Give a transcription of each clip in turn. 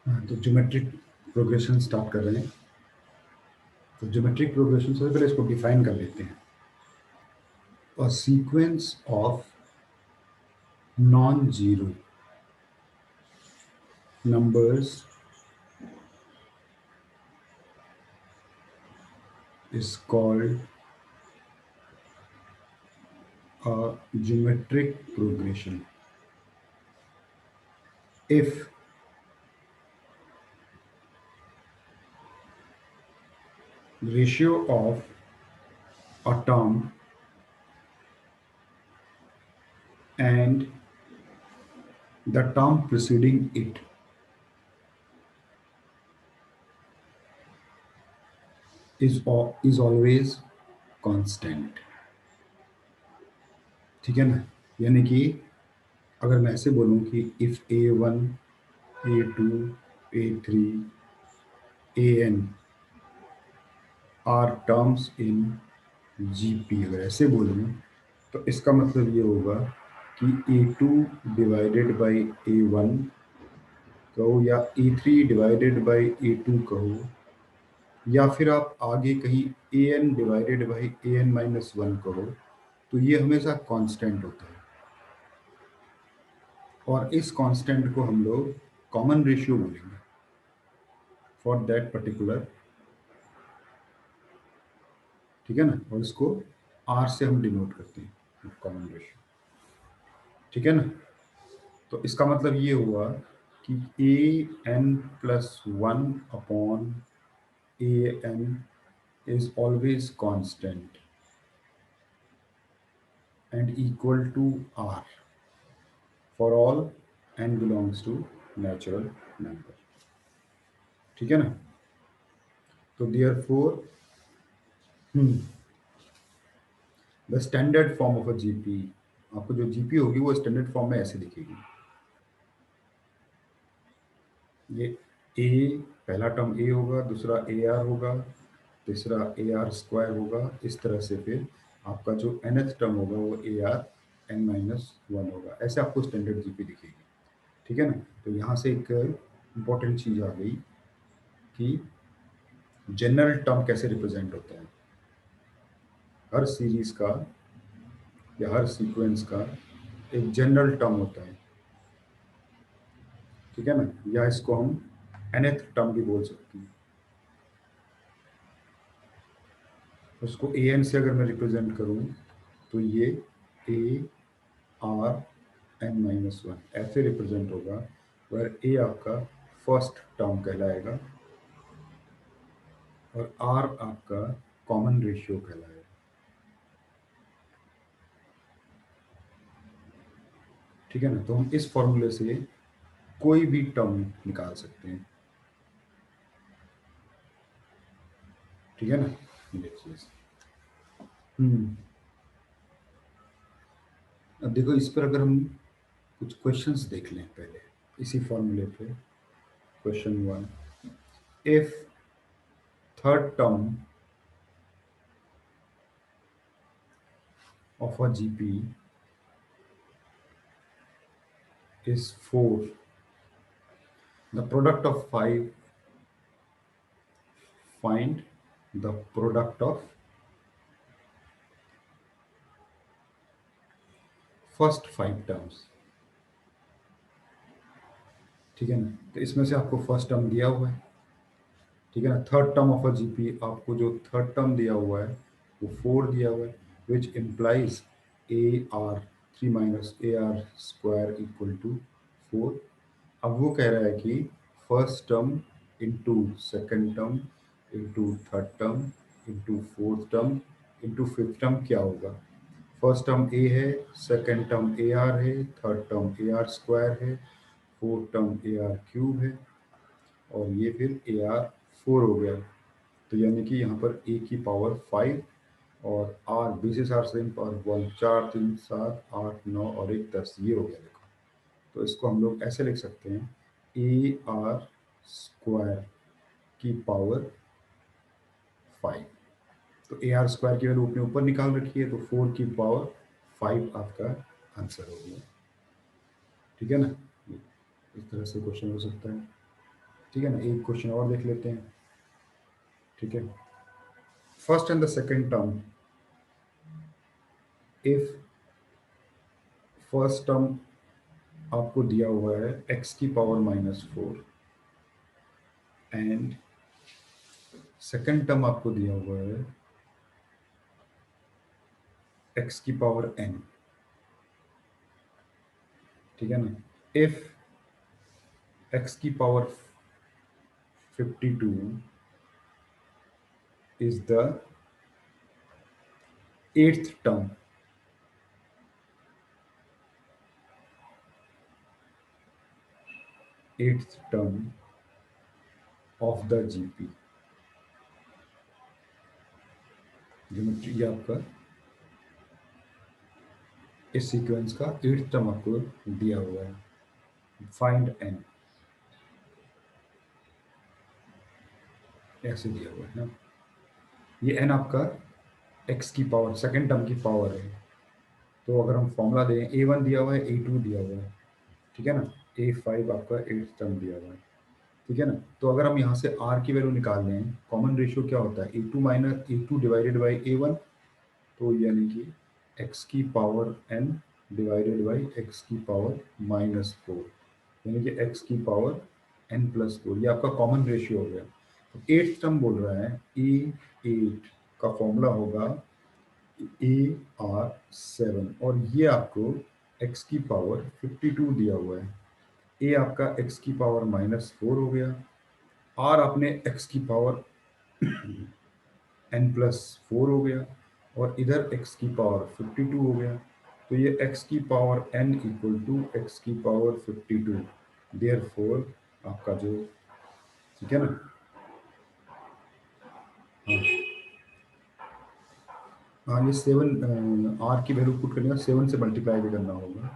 तो geometric progression start कर रहे हैं। तो ज्योमेट्रिक प्रोग्रेशन से पहले इसको डिफाइन कर लेते हैं। A sequence of non zero numbers is called a geometric progression. If ratio of a term and the term preceding it is always constant, ठीक है ना। यानी कि अगर मैं ऐसे बोलूं कि if A1 A2 A3 AN are terms in GP, अगर ऐसे बोलूं तो इसका मतलब ये होगा कि A2 डिवाइडेड बाई A1 कहो या E3 डिवाइडेड बाई A2 कहो, या फिर आप आगे कहीं AN divided by AN minus one कहो, तो ये हमेशा कांस्टेंट होता है। और इस कांस्टेंट को हम लोग कॉमन रेशियो बोलेंगे फॉर दैट पर्टिकुलर, ठीक है ना। और इसको R से हम डिनोट करते हैं, कॉमन रेशियो, ठीक है ना। तो इसका मतलब ये हुआ कि AN plus one upon AN is always constant and equal to R for all n belongs to natural number, ठीक है ना। तो therefore the standard form of a GP, आपको जो जीपी होगी वो स्टैंडर्ड फॉर्म में ऐसे दिखेगी। ये ए, पहला टर्म ए होगा, दूसरा ए आर होगा, तीसरा ए आर स्क्वायर होगा। इस तरह से फिर आपका जो nth टर्म होगा वो a are n minus one होगा। ऐसे आपको स्टैंडर्ड जीपी दिखेगी, ठीक है ना। तो यहाँ से एक इम्पोर्टेंट चीज़ आ गई कि जनरल टर्म कैसे रिप्रेजेंट होता है। हर सीरीज का या हर सीक्वेंस का एक जनरल टर्म होता है, ठीक है ना। या इसको हम nth टर्म भी बोल सकते हैं। उसको ए एन से अगर मैं रिप्रेजेंट करूं तो ये a are n minus one ऐसे रिप्रेजेंट होगा, वह ए आपका फर्स्ट टर्म कहलाएगा और आर आपका कॉमन रेशियो कहलाएगा, ठीक है ना। तो हम इस फॉर्मूले से कोई भी टर्म निकाल सकते हैं, ठीक है ना। देखिए अब देखो, इस पर अगर हम कुछ क्वेश्चंस देख लें पहले इसी फॉर्मूले पे। Question one, if third term of a GP is 4. The product of 5, find the product of first 5 terms, ठीक है ना। तो इसमें से आपको फर्स्ट टर्म दिया हुआ है, ठीक है ना। Third term of a GP, आपको जो थर्ड टर्म दिया हुआ है वो 4 दिया हुआ है, which implies A R three minus A are square equal to 4। अब वो कह रहा है कि first term into second term into third term into fourth term into fifth term क्या होगा। फर्स्ट टर्म ए है, सेकेंड टर्म ए आर है, third term A are square है, fourth term A R cube है, और ये फिर A R four हो गया। तो यानी कि यहाँ पर ए की पावर 5 और r bases are same power 1, 4 3 7 8 9 और 1 10, ये हो गया देखो। तो इसको हम लोग ऐसे लिख सकते हैं, ए आर स्क्वायर की पावर 5। तो ए आर स्क्वायर की वैल्यू अपने ऊपर निकाल रखी है, तो 4 की पावर 5 आपका आंसर हो गया, ठीक है ना। इस तरह से क्वेश्चन हो सकता है। ठीक है ना, एक क्वेश्चन और देख लेते हैं। ठीक है, first and the second term, if first term आपको दिया हुआ है एक्स की पावर -4 एंड सेकेंड टर्म आपको दिया हुआ है एक्स की पावर n, ठीक है ना, इफ एक्स की power 52 is the eighth term, eighth term of the GP। Geometry ये आपका इस सीक्वेंस का एट्थ टर्म आपको दिया हुआ है, फाइंड n, ऐसे दिया हुआ है ना। ये n आपका x की पावर सेकेंड टर्म की पावर है। तो अगर हम फॉर्मूला दें, a1 दिया हुआ है, a2 दिया हुआ है, ठीक है ना, a5 आपका एट्थ टर्म दिया हुआ है, ठीक है ना। तो अगर हम यहाँ से r की वैल्यू निकाल लें, कॉमन रेशियो क्या होता है, a2 minus a2 divided by a1, तो यानी कि x की power n divided by x की पावर -4, यानी कि x की पावर n+4, ये आपका कॉमन रेशियो हो गया। तो एट्थ टर्म बोल रहा है A8 का फॉर्मूला होगा AR7, और ये आपको x की पावर 52 दिया हुआ है। A आपका x की पावर -4 हो गया, R आपने x की पावर n+4 हो गया, और इधर x की पावर 52 हो गया। तो ये x की power n equal to x की पावर 52, देयरफॉर आपका जो, ठीक है ना, हाँ हाँ, ये 7 r की वैल्यू पुट करने का 7 से मल्टीप्लाई भी करना होगा,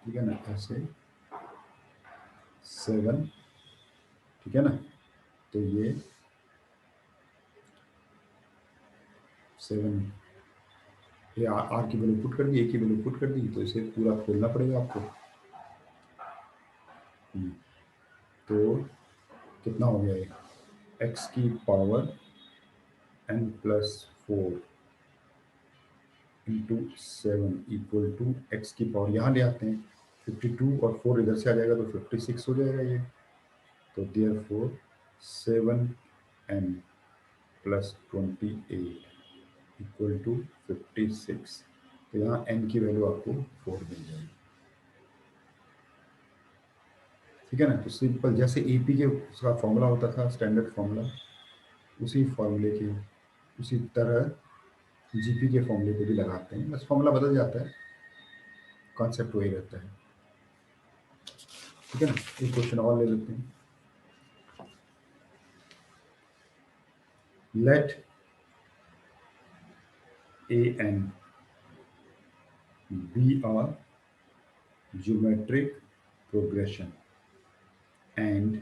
ठीक है ना, ऐसे 7, ठीक है ना। तो ये 7, ये r की वैल्यू पुट कर दी, a की वैल्यू पुट कर दी, तो इसे पूरा खोलना पड़ेगा आपको। तो कितना हो गया ये, x की power n+4 into 7 equal to x की पावर, यहाँ ले आते हैं 52 और 4 इधर से आ जाएगा तो 56 हो जाएगा ये। तो देयरफॉर 7n+28 इक्वल टू 56। तो यहाँ n की वैल्यू आपको 4 मिल जाएगी, ठीक है ना। तो सिंपल जैसे एपी के उसका फॉर्मूला होता था, स्टैंडर्ड फॉर्मूला, उसी फॉर्मूले के उसी तरह जीपी के फॉर्मूले को भी लगाते हैं, बस फॉर्मूला बदल जाता है, कॉन्सेप्ट वही रहता है, ठीक है ना। एक क्वेश्चन और ले लेते हैं। Let an be a geometric progression and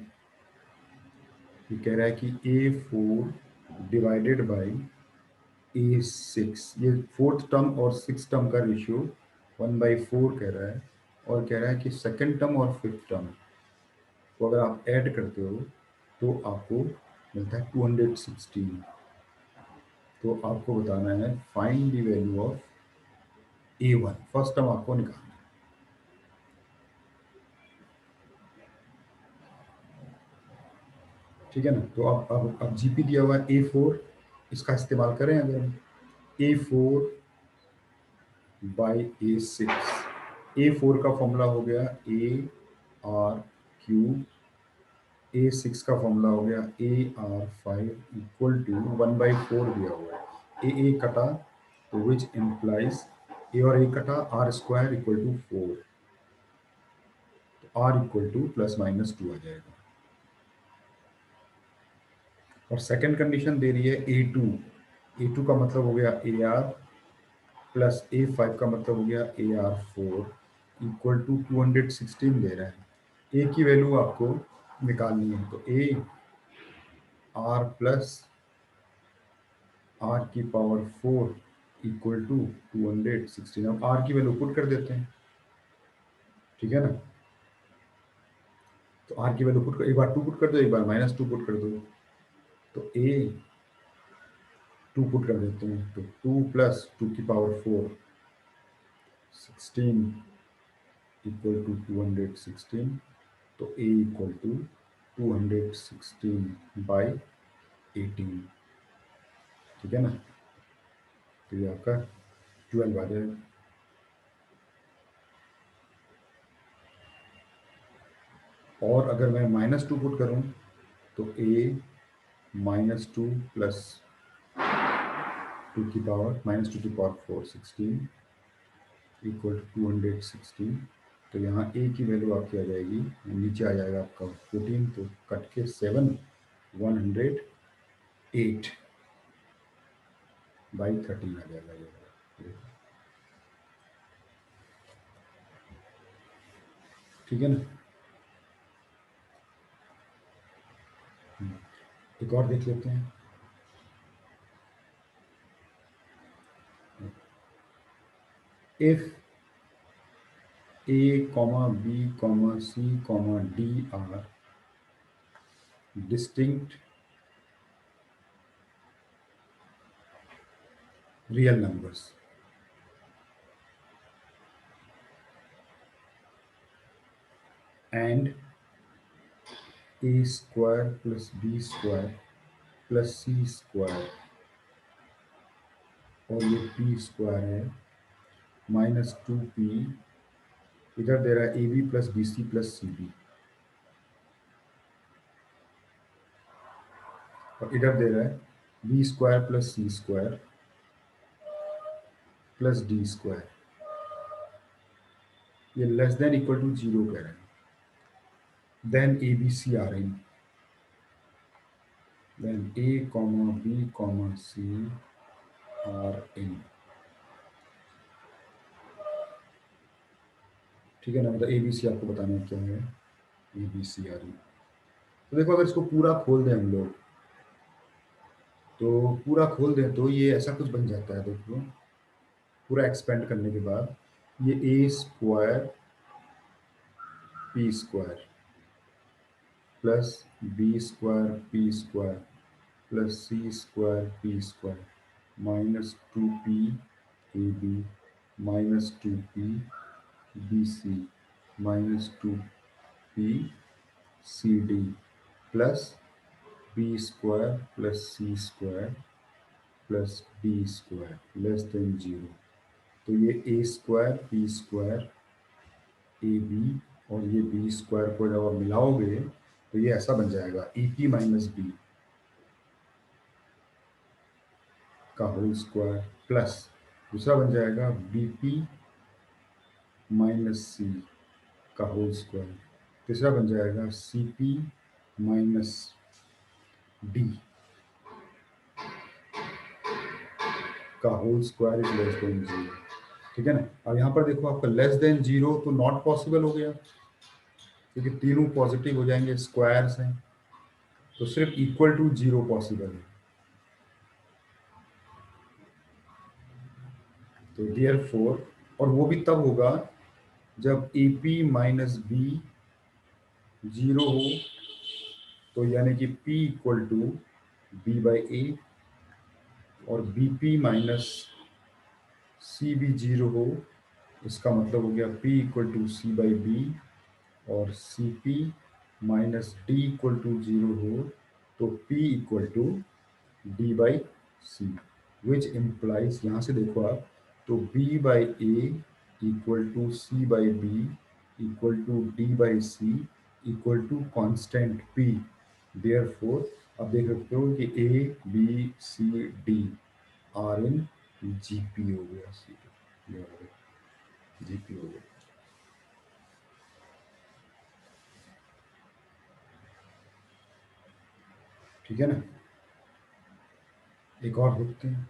ये कह रहा है कि a4 डिवाइडेड बाई a6, ये फोर्थ टर्म और सिक्स टर्म का रेशियो 1/4 कह रहा है, और कह रहा है कि सेकेंड टर्म और फिफ्थ टर्म को अगर आप ऐड करते हो तो आपको मिलता है 216। तो आपको बताना है find the value of a1, first term आपको निकालना है, ठीक है ना। तो अब जीपी दिया हुआ है a4, इसका इस्तेमाल करें अगर हम, a4/a6, a4 का फॉर्मूला हो गया AR3, a6 का फॉर्मूला हो गया AR5 इक्वल टू 1/4 दिया हुआ है, ए कटा तो विच इम्प्लाइज ए और ए कटा, r² इक्वल टू 4, तो r इक्वल टू +-2 आ जाएगा। और सेकंड कंडीशन दे रही है A2 का मतलब हो गया AR प्लस A5 का मतलब हो गया AR4 इक्वल टू 216 दे रहा है। ए की वैल्यू आपको निकालनी है, तो ए आर प्लस आर की पावर 4 इक्वल टू 216। अब आर की वैल्यू पुट कर देते हैं, ठीक है ना। तो आर की वैल्यू पुट कर, एक बार 2 पुट कर दो, एक बार -2 पुट कर दो। तो ए 2 पुट कर देते हैं, तो 2 + 2⁴ 16 इक्वल टू 216। तो ए इक्वल टू 216/18, ठीक है ना। तो ये आपका 12 आ जाएगा। और अगर मैं -2 पुट करूं तो a -2 + 2⁴ 16 इक्वल टू 216। तो यहाँ a की वैल्यू आपकी आ जाएगी, नीचे आ जाएगा आपका 14, तो कट के 7 108/13 आ जाएगा ये। ठीक है ना। एक और देख लेते हैं। If a, b, c, d are distinct real numbers and a square plus b square plus c square, और ये p स्क्वायर है, -2p, इधर दे रहा है ab plus bc plus cb, और इधर दे रहा है b square plus c square plus d square. ये लेस देन इक्वल टू 0 कह रहे हैं। Then a B c are in, then a, b, c are in, ठीक है ना। मतलब ए बी सी आपको बताना है क्या है, ए बी सी आर इन। तो देखो अगर इसको पूरा खोल दें हम लोग, तो पूरा खोल दें तो ये ऐसा कुछ बन जाता है। देखो पूरा एक्सपेंड करने के बाद ये A square P square plus B square P square plus C square P square -2p A B -2p B C -2p C D plus B square plus C square plus D square less than 0। तो ये A square P square A B और ये B square को जब आप मिलाओगे तो ये ऐसा बन जाएगा ए पी माइनस बी का होल स्क्वायर प्लस दूसरा बन जाएगा बी पी माइनस सी का होल स्क्वायर, तीसरा बन जाएगा सी पी माइनस डी का whole square is less than 0। ठीक है ना। अब यहाँ पर देखो आपका लेस देन 0 तो नॉट पॉसिबल हो गया, क्योंकि तीनों पॉजिटिव हो जाएंगे, स्क्वायर्स हैं, तो सिर्फ इक्वल टू 0 पॉसिबल है। तो डियर फोर, और वो भी तब होगा जब ए पी माइनस बी 0 हो, तो यानी कि P equal to B by A, और बी पी माइनस सी भी 0 हो, इसका मतलब हो गया P equal to C by B, और C P minus D equal to 0 हो, तो P equal to D by C, which implies, यहाँ से देखो आप, तो B by A equal to C by B equal to D by C equal to constant P. Therefore आप देख सकते हो कि A B C D are in GP हो गया, सी जीपी हो गया। ठीक है ना। एक और देखते हैं।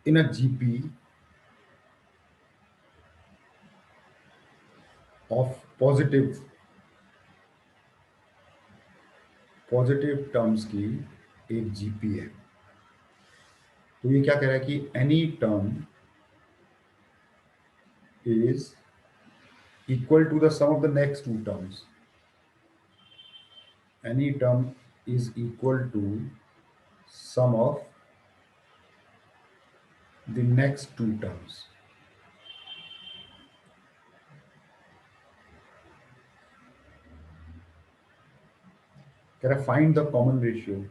In a GP of positive terms की एक जीपी है। तो ये क्या कह रहा है कि any term is equal to the sum of the next two terms. Any term is equal to sum of the next two terms. कह रहा है find the common ratio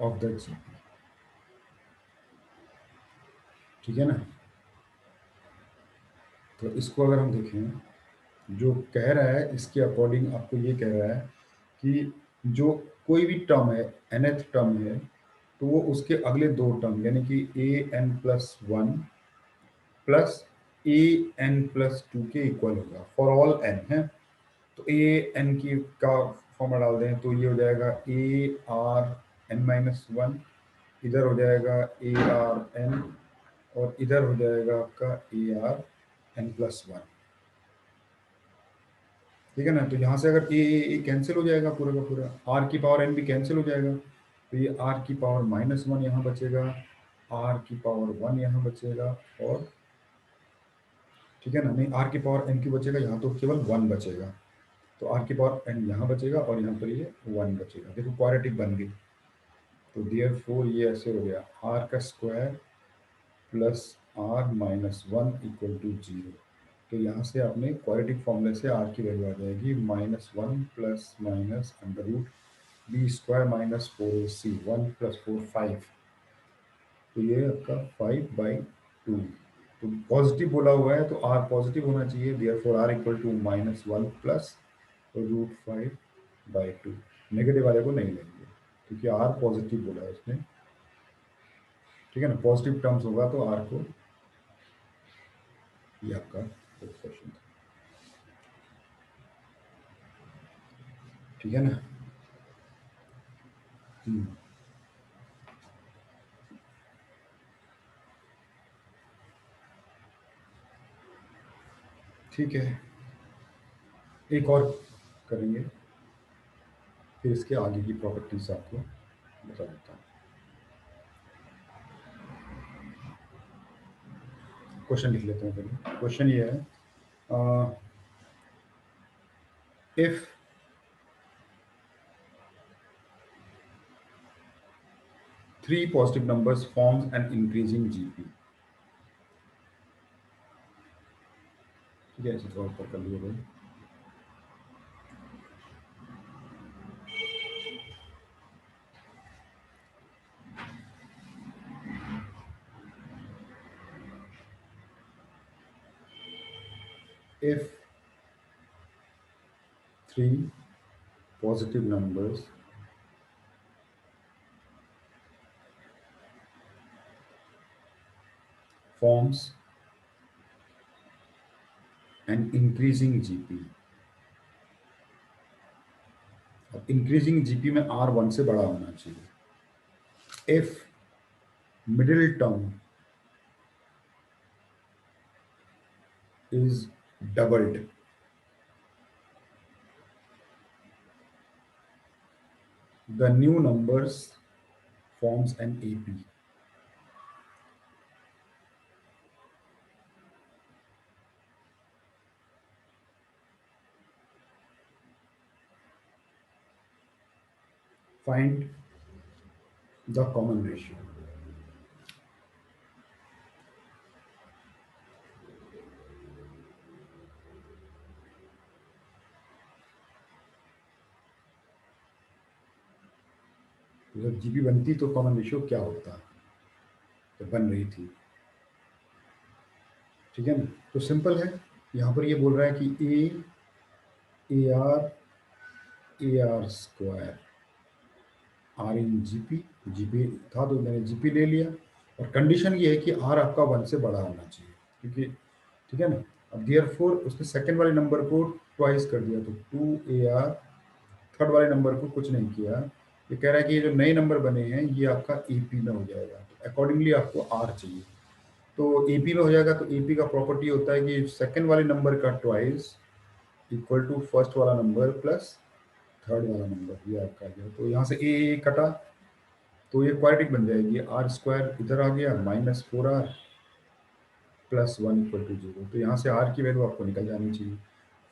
of the GP. ठीक है ना। तो इसको अगर हम देखें, जो कह रहा है इसके अकॉर्डिंग आपको ये कह रहा है कि जो कोई भी टर्म है, nth टर्म है, तो वो उसके अगले दो टर्म यानी कि an+1 प्लस an+2 के इक्वल होगा फॉर ऑल n है। तो an की का फॉर्मूला डाल दें तो ये हो जाएगा ARn-1, इधर हो जाएगा ARn, और इधर हो जाएगा आपका ARn+1। ठीक है ना। तो यहाँ से अगर ए कैंसिल हो जाएगा पूरा का पूरा, आर की पावर एन भी कैंसिल हो जाएगा, तो ये आर की पावर -1 यहाँ बचेगा, आर की पावर 1 यहाँ बचेगा, और ठीक है ना, नहीं आर की पावर एन की बचेगा, यहाँ तो केवल 1 बचेगा। तो आर की पावर एन यहाँ बचेगा और यहाँ पर ये 1 बचेगा। देखो क्वाड्रेटिक बन गई। तो देयरफॉर ये ऐसे हो गया आर का स्क्वायर प्लस r-1 = 0। तो यहाँ से आपने क्वाड्रेटिक फॉर्मूले से r की वैल्यू आ जाएगी -1 plus minus under root b² - 4ac 1 + 4 5। तो ये आपका 5/2। तो पॉजिटिव बोला हुआ है तो r पॉजिटिव होना चाहिए, देयरफॉर r = -1 प्लस √5/2। नेगेटिव वाले को नहीं लेंगे क्योंकि r पॉजिटिव बोला है उसने। ठीक है ना, पॉजिटिव टर्म्स होगा तो r को, ये आपका क्वेश्चन था। ठीक है ना। हम्म, ठीक है, एक और करेंगे, फिर इसके आगे की प्रॉपर्टीज आपको बता देता हूँ। क्वेश्चन लिख लेते हैं पहले। क्वेश्चन ये है, if three positive numbers forms an increasing GP. ठीक है, इसे थोड़ा ऊपर कर लिया भाई। if three positive numbers forms an increasing GP। अब इंक्रीजिंग जीपी में R1 से बड़ा होना चाहिए। If middle term is doubled, the new numbers forms an AP। Find the common ratio। तो जब जीपी बनती तो कॉमन रेशियो क्या होता, जब बन रही थी। ठीक है ना। तो सिंपल है, यहाँ पर ये बोल रहा है कि AR R इन जीपी था तो मैंने जीपी ले लिया, और कंडीशन ये है कि R आपका 1 से बड़ा होना चाहिए, क्योंकि ठीक है ना। अब देयरफॉर उसने सेकंड वाले नंबर को ट्वाइस कर दिया तो 2AR, थर्ड वाले नंबर को कुछ नहीं किया। ये कह रहा है कि ये जो नए नंबर बने हैं ये आपका AP में हो जाएगा, तो अकॉर्डिंगली आपको R चाहिए। तो एपी में हो जाएगा, तो एपी का प्रॉपर्टी होता है कि सेकंड वाले नंबर का ट्वाइस इक्वल टू फर्स्ट वाला नंबर प्लस थर्ड वाला नंबर, ये आपका आ गया। तो यहाँ से ए कटा, तो ये क्वाड्रेटिक बन जाएगी, आर स्क्वायर इधर आ गया minus 4r plus 1 equal to 0। तो यहाँ से आर की वैल्यू आपको निकल जानी चाहिए,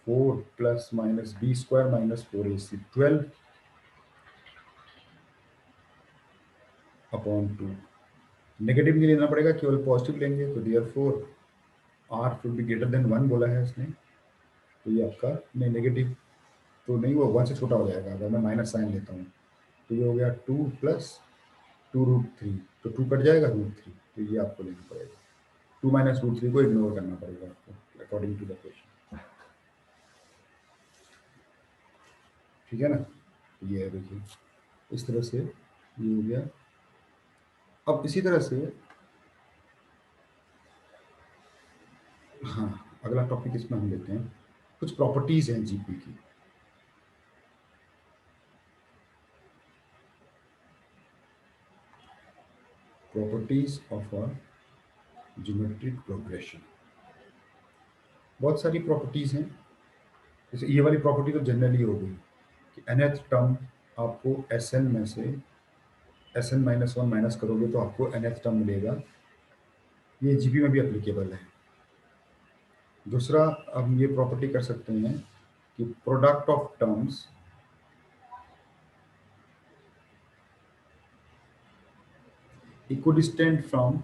4 plus minus b square minus 4ac 12 upon 2। Negative नहीं लेना पड़ेगा, केवल पॉजिटिव लेंगे, तो therefore r should be greater than 1 बोला है इसने, तो ये आपका नहीं नेगेटिव तो नहीं, वो 1 से छोटा हो जाएगा अगर मैं माइनस साइन लेता हूँ। तो ये हो गया 2 प्लस 2√3, तो 2 कट जाएगा √3, तो ये आपको लेना पड़ेगा। 2 माइनस √3 को इग्नोर करना पड़ेगा आपको अकॉर्डिंग टू द क्वेश्चन, ठीक है ना। ये है, देखिए इस तरह से ये हो गया। अब इसी तरह से हाँ, अगला टॉपिक इसमें हम लेते हैं, कुछ प्रॉपर्टीज हैं जीपी की। Properties of a geometric progression, बहुत सारी प्रॉपर्टीज हैं। जैसे ये वाली प्रॉपर्टी तो जनरली हो गई कि nth टर्म आपको Sn में से Sn माइनस वन माइनस करोगे तो आपको nth टर्म मिलेगा, ये जीपी में भी एप्लीकेबल है। दूसरा, हम ये प्रॉपर्टी कर सकते हैं कि product of terms equidistant from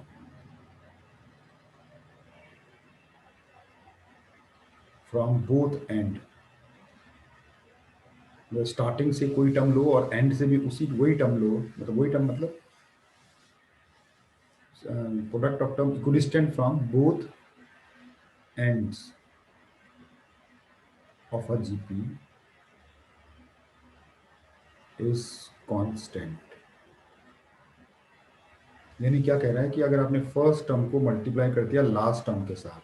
both and, starting से कोई टर्म लो और एंड से भी उसी वही टर्म लो, मतलब वही टर्म मतलब product of term equidistant from both ends of a GP is constant. यानी क्या कह रहा है कि अगर आपने फर्स्ट टर्म को मल्टीप्लाई कर दिया लास्ट टर्म के साथ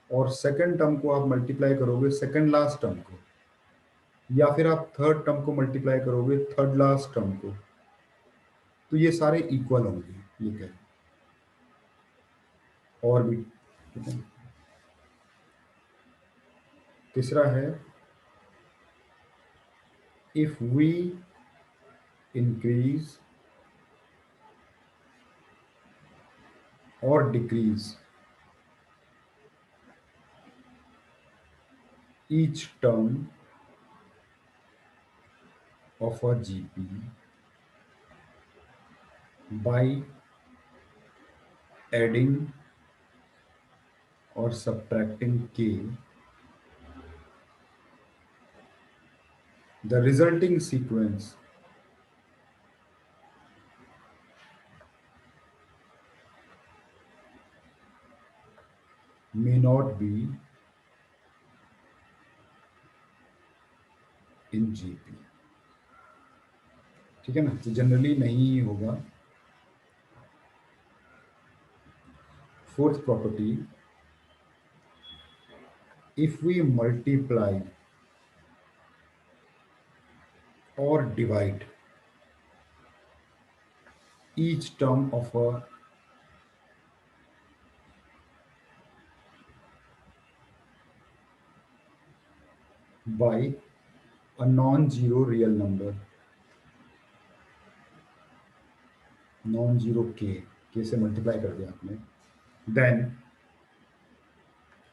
और सेकंड टर्म को आप मल्टीप्लाई करोगे सेकंड लास्ट टर्म को, या फिर आप थर्ड टर्म को मल्टीप्लाई करोगे थर्ड लास्ट टर्म को, तो ये सारे इक्वल होंगे, ये कह रहे हैं। और भी, ठीक है। तीसरा है, इफ वी इंक्रीज और decrease each term of a GP by adding or subtracting k, the resulting sequence may not be in GP, ठीक है ना, तो जनरली नहीं होगा। Fourth property, if we multiply or divide each term of a by a non-zero real number, non-zero k से multiply कर दिया आपने, then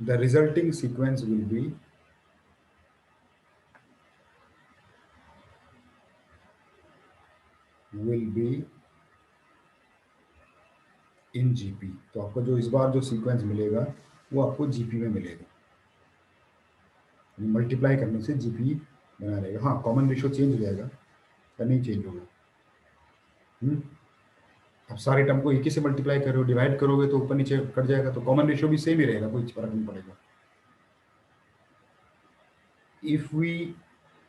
the resulting sequence will be in GP. तो आपको जो इस बार जो सीक्वेंस मिलेगा वो आपको जीपी में मिलेगा, मल्टीप्लाई करने से जीपी बना रहेगा। हाँ, कॉमन रेशियो चेंज हो जाएगा या नहीं चेंज होगा। हम्म, अब सारे टर्म को एक ही से मल्टीप्लाई कर रहे हो, डिवाइड करोगे तो ऊपर नीचे कट जाएगा, तो कॉमन रेशियो भी सेम ही रहेगा, कोई फर्क नहीं पड़ेगा। If we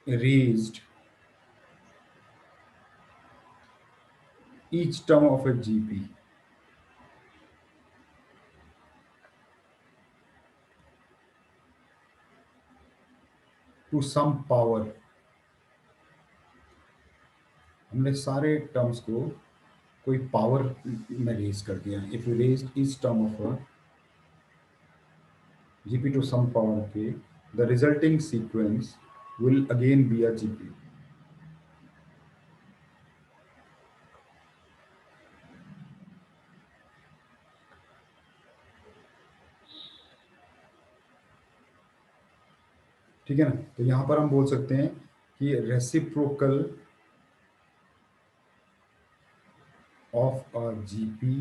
raised each term of a GP to some power, हमने सारे टर्म्स को कोई पावर में रेज कर दिया, if you raise each term of a GP to some power k, the resulting sequence will again be a GP. ठीक है ना? तो यहां पर हम बोल सकते हैं कि reciprocal of a GP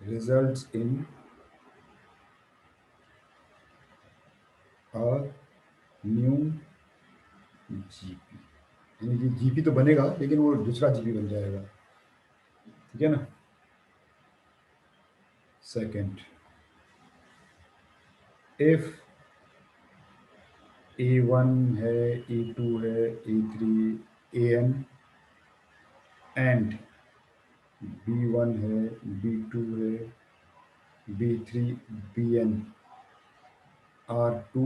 results in a new GP. यानी कि GP तो बनेगा लेकिन वो दूसरा GP बन जाएगा। ठीक है ना? सेकेंड, इफ A1 है, A2 है, A3 AN एंड B1 है, B2 है, B3 BN are to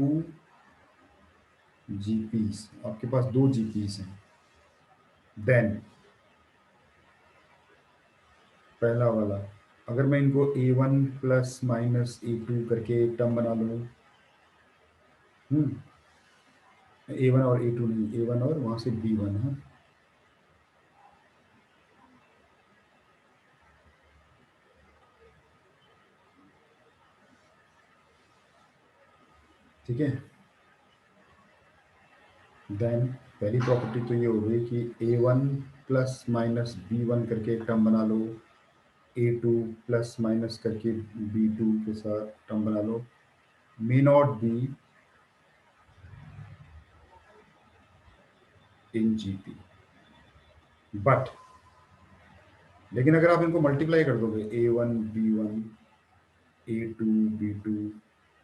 GPs, आपके पास दो GPs हैं, देन पहला वाला, अगर मैं इनको A1 प्लस माइनस A2 करके एक टर्म बना लूँ, A1 और A2 नहीं, A1 और वहाँ से B1 है, ठीक है। देन पहली प्रॉपर्टी तो ये हो गई कि A1 प्लस माइनस B1 करके एक टर्म बना लो, A2 प्लस माइनस करके B2 के साथ टर्म बना लो, may not be in GP, but लेकिन अगर आप इनको मल्टीप्लाई कर दोगे A1 B1 A2 B2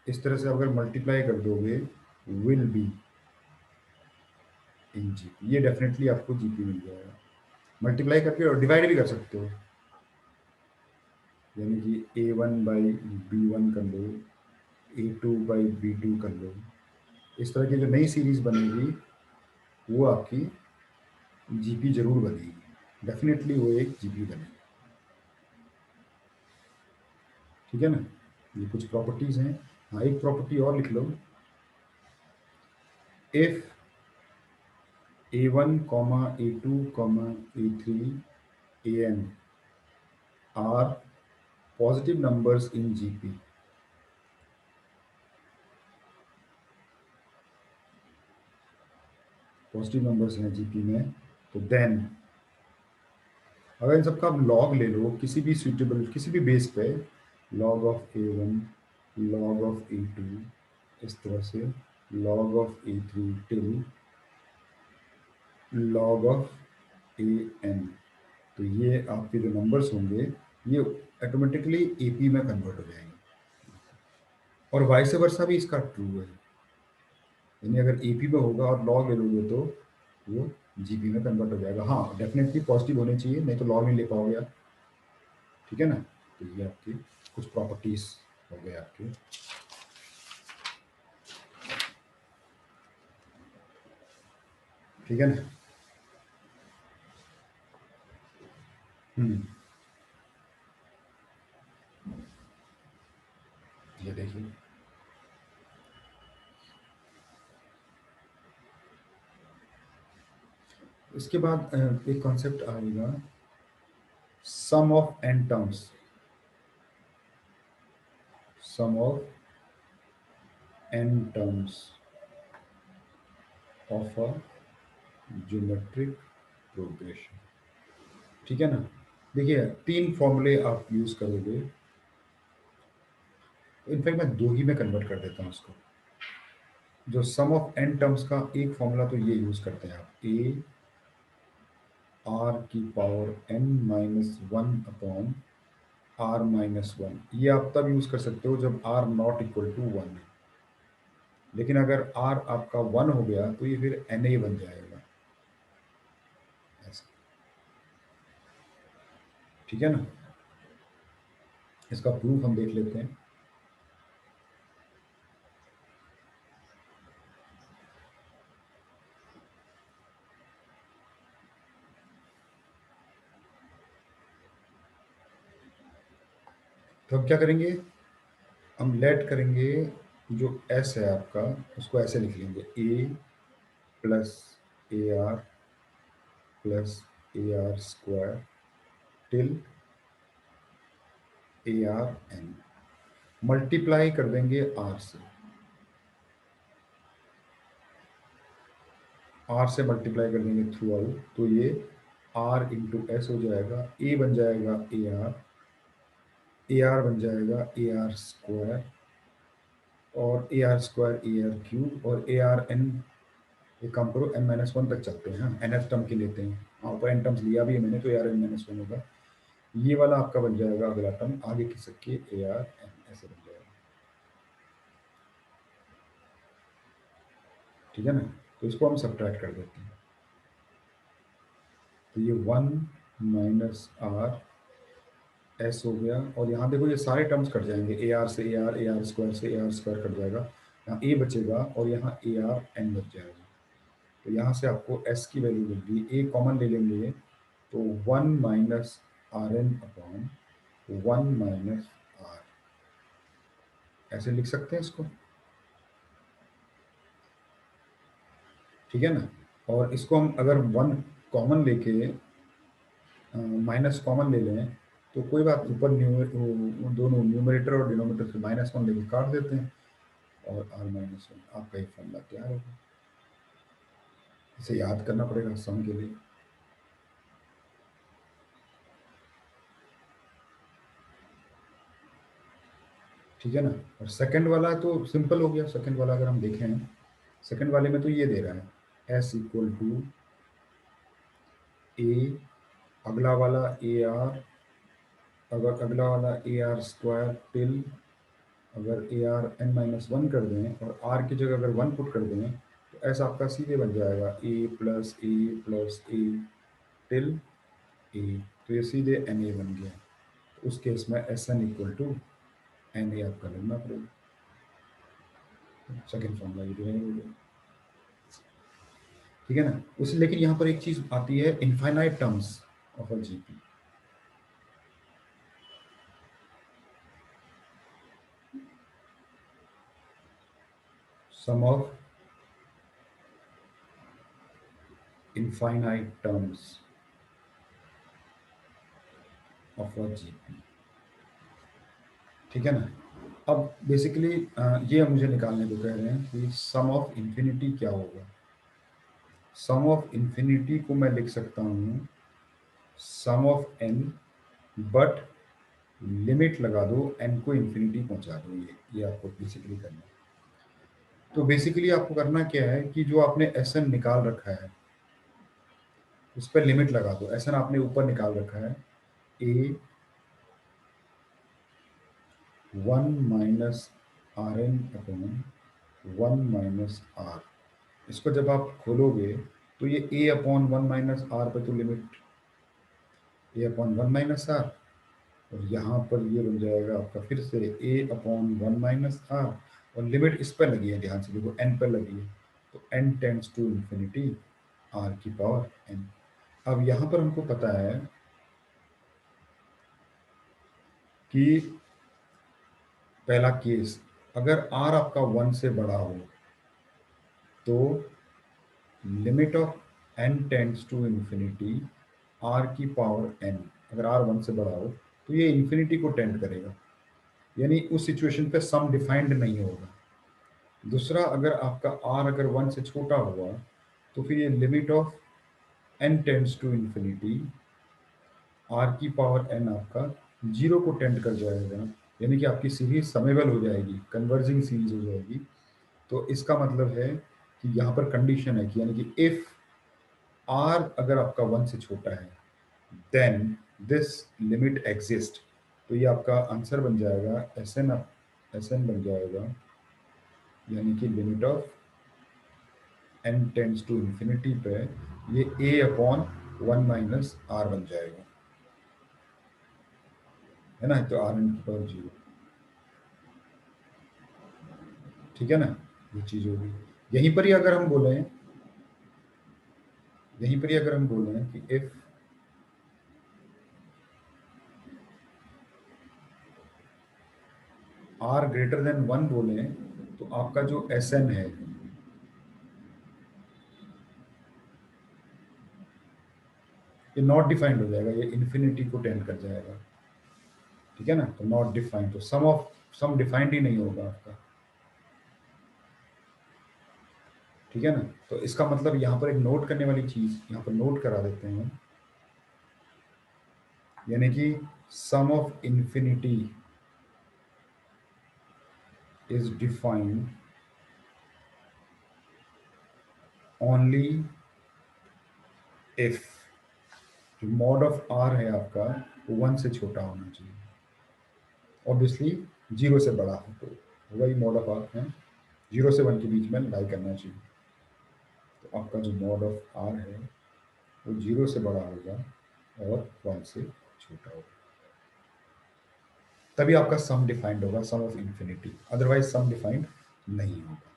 इस तरह से अगर मल्टीप्लाई कर दोगे, विल बी इन GP, ये डेफिनेटली आपको GP मिल जाएगा। मल्टीप्लाई करके और डिवाइड भी कर सकते हो, यानी कि A1 बाई B1 कर लो, A2 बाई B2 कर लो, इस तरह की जो नई सीरीज बनेगी वो आपकी GP जरूर बनेगी, डेफिनेटली वो एक GP बनेगी। ठीक है ना? ये कुछ प्रॉपर्टीज हैं। हाँ, एक प्रॉपर्टी और लिख लो, if A1, A2, A3, AN are positive numbers in GP, positive numbers हैं GP में, तो देन अगर इन सबका आप लॉग ले लो किसी भी सुइटेबल किसी भी बेस पे, log of A1, log of A2, इस तरह से log of A3 till log of AN, तो ये आपके जो नंबर्स होंगे ये ऑटोमेटिकली AP में कन्वर्ट हो जाएंगे, और वाइस वर्सा भी इसका ट्रू है, यानी अगर AP में होगा और लॉग ले लोगे तो वो GP में कन्वर्ट हो जाएगा। हाँ, डेफिनेटली पॉजिटिव होने चाहिए, नहीं तो लॉग नहीं ले पाओगे आप। ठीक है ना? तो ये आपकी कुछ प्रॉपर्टीज हो गए आपके। ठीक है ना? हम्म, ये देखिए, इसके बाद एक कॉन्सेप्ट आएगा, sum of N terms, sum of N terms of a geometric progression. ठीक है ना? देखिए, तीन फॉर्मूले आप यूज करोगे, इनफैक्ट मैं दो ही में कन्वर्ट कर देता हूँ उसको। जो सम ऑफ एन टर्म्स का एक फॉर्मूला तो ये यूज करते हैं आप, ए आर की power N minus one upon r minus one, ये आप तब यूज कर सकते हो जब r not equal to one है, लेकिन अगर आर आपका वन हो गया तो ये फिर एन ए बन जाएगा ऐसा। ठीक है ना? इसका प्रूफ हम देख लेते हैं। तो हम क्या करेंगे, हम लेट करेंगे जो एस है आपका, उसको ऐसे लिख लेंगे A plus A R plus A are square till A are N, multiply कर देंगे आर से, आर से मल्टीप्लाई कर देंगे थ्रू आउट, तो ये आर इंटू एस हो जाएगा, ए बन जाएगा ए आर बन जाएगा ए आर स्क्वायर, और A R square A R cube, और ए आर एन, एक काम करो एन माइनस वन तक चलते हैं, एन एफ टर्म के लेते हैं, हाँ ऊपर एन टर्म्स लिया भी है मैंने, तो a are n minus one होगा, ये वाला आपका बन जाएगा अगला टर्म, आगे खिसक के ए आर एन ऐसे बन जाएगा, ठीक है ना। तो इसको हम सब्ट्रैक्ट कर देते हैं, तो ये वन माइनस आर एस हो गया, और यहाँ देखो ये सारे टर्म्स कट जाएंगे, ए आर स्क्वायर से ए आर स्क्वायर कट जाएगा, यहाँ ए बचेगा और यहाँ ए आर एन बच जाएगा, तो यहाँ से आपको एस की वैल्यू मिल गई, ए कॉमन ले लेंगे तो one minus are N upon one minus r, ऐसे लिख सकते हैं इसको, ठीक है ना। और इसको हम अगर वन कॉमन लेके माइनस कॉमन ले लें तो कोई बात, ऊपर दोनों न्यूमरेटर और डिनोमिनेटर से माइनस वन लेके काट देते हैं, और आर माइनस वन, आपका ये फॉर्मूला तैयार होगा। इसे याद करना पड़ेगा सम के लिए, ठीक है ना। और सेकंड वाला तो सिंपल हो गया, सेकंड वाला अगर हम देखें, सेकंड वाले में तो ये दे रहा है एस इक्वल टू ए, अगला वाला ए आर, अगर अगला वाला ए आर स्क्वायर टिल, अगर a are n minus one कर दें और आर की जगह अगर वन पुट कर दें, तो ऐसा आपका सीधे बन जाएगा ए प्लस ए टिल ए, तो ये सीधे एन ए बन गया, तो उस केस में S n equal to n a आपका लगना पड़ेगा, सेकेंड फॉर्मूला ये डिराइव हो गया, ठीक है ना। उस लेकिन यहाँ पर एक चीज आती है, infinite terms of a GP, sum of infinite terms of a GP, ठीक है ना। अब बेसिकली ये मुझे निकालने को कह रहे हैं कि सम ऑफ इंफिनिटी क्या होगा। सम ऑफ इंफिनिटी को मैं लिख सकता हूँ सम ऑफ एन, बट लिमिट लगा दो एन को इंफिनिटी पहुंचा दो, ये आपको बेसिकली करना है। तो बेसिकली आपको करना क्या है कि जो आपने एस एन निकाल रखा है उस पर लिमिट लगा दो, एस एन आपने ऊपर निकाल रखा है A one minus are N upon one minus R, इसको जब आप खोलोगे तो ये ए अपॉन वन माइनस आर पे तो limit A upon one minus R, और यहाँ पर ये बन जाएगा आपका फिर से A upon one minus R, और लिमिट इस पर लगी है, ध्यान से देखो एन पर लगी है, तो n tends to infinity r की पावर एन। अब यहाँ पर हमको पता है कि पहला केस, अगर आर आपका वन से बड़ा हो तो limit of n tends to infinity r की पावर एन, अगर आर वन से बड़ा हो तो ये इंफिनिटी को टेंड करेगा, यानी उस सिचुएशन पे सम डिफाइंड नहीं होगा। दूसरा, अगर आपका आर अगर वन से छोटा हुआ तो फिर ये limit of n tends to infinity r की पावर एन आपका जीरो को टेंड कर जाएगा, यानी कि आपकी सीरीज समेबल हो जाएगी, कन्वर्जिंग सीरीज हो जाएगी। तो इसका मतलब है कि यहाँ पर कंडीशन है कि यानी कि इफ आर अगर आपका वन से छोटा है देन दिस लिमिट एग्जिस्ट, तो ये आपका आंसर बन जाएगा एस एन बन जाएगा, यानी कि limit of n tends to infinity पे ये ए अपॉन वन माइनस आर बन जाएगा, है ना, तो आर एन की पावर जीरो, ठीक है ना। ये चीज होगी, यहीं पर ही अगर हम बोले, यहीं पर ही अगर हम बोले कि इफ, आर ग्रेटर देन 1 बोले तो आपका जो एस एन है ये नॉट डिफाइंड हो जाएगा, ये इन्फिनिटी को टेंड कर जाएगा, ठीक है ना। तो नॉट डिफाइंड, तो सम डिफाइंड ही नहीं होगा आपका, ठीक है ना। तो इसका मतलब यहाँ पर एक नोट करने वाली चीज यहाँ पर नोट करा देते हैं, यानी कि sum of infinity is defined only if जो मॉड ऑफ आर है आपका वो 1 से छोटा होना चाहिए, ऑब्वियसली 0 से बड़ा हो तो वही मॉड ऑफ आर है, 0 से 1 के बीच में लाई करना चाहिए। तो आपका जो मॉड ऑफ आर है वो 0 से बड़ा होगा और 1 से छोटा होगा, तभी आपका सम डिफाइंड होगा, sum of infinity, otherwise sum defined नहीं होगा,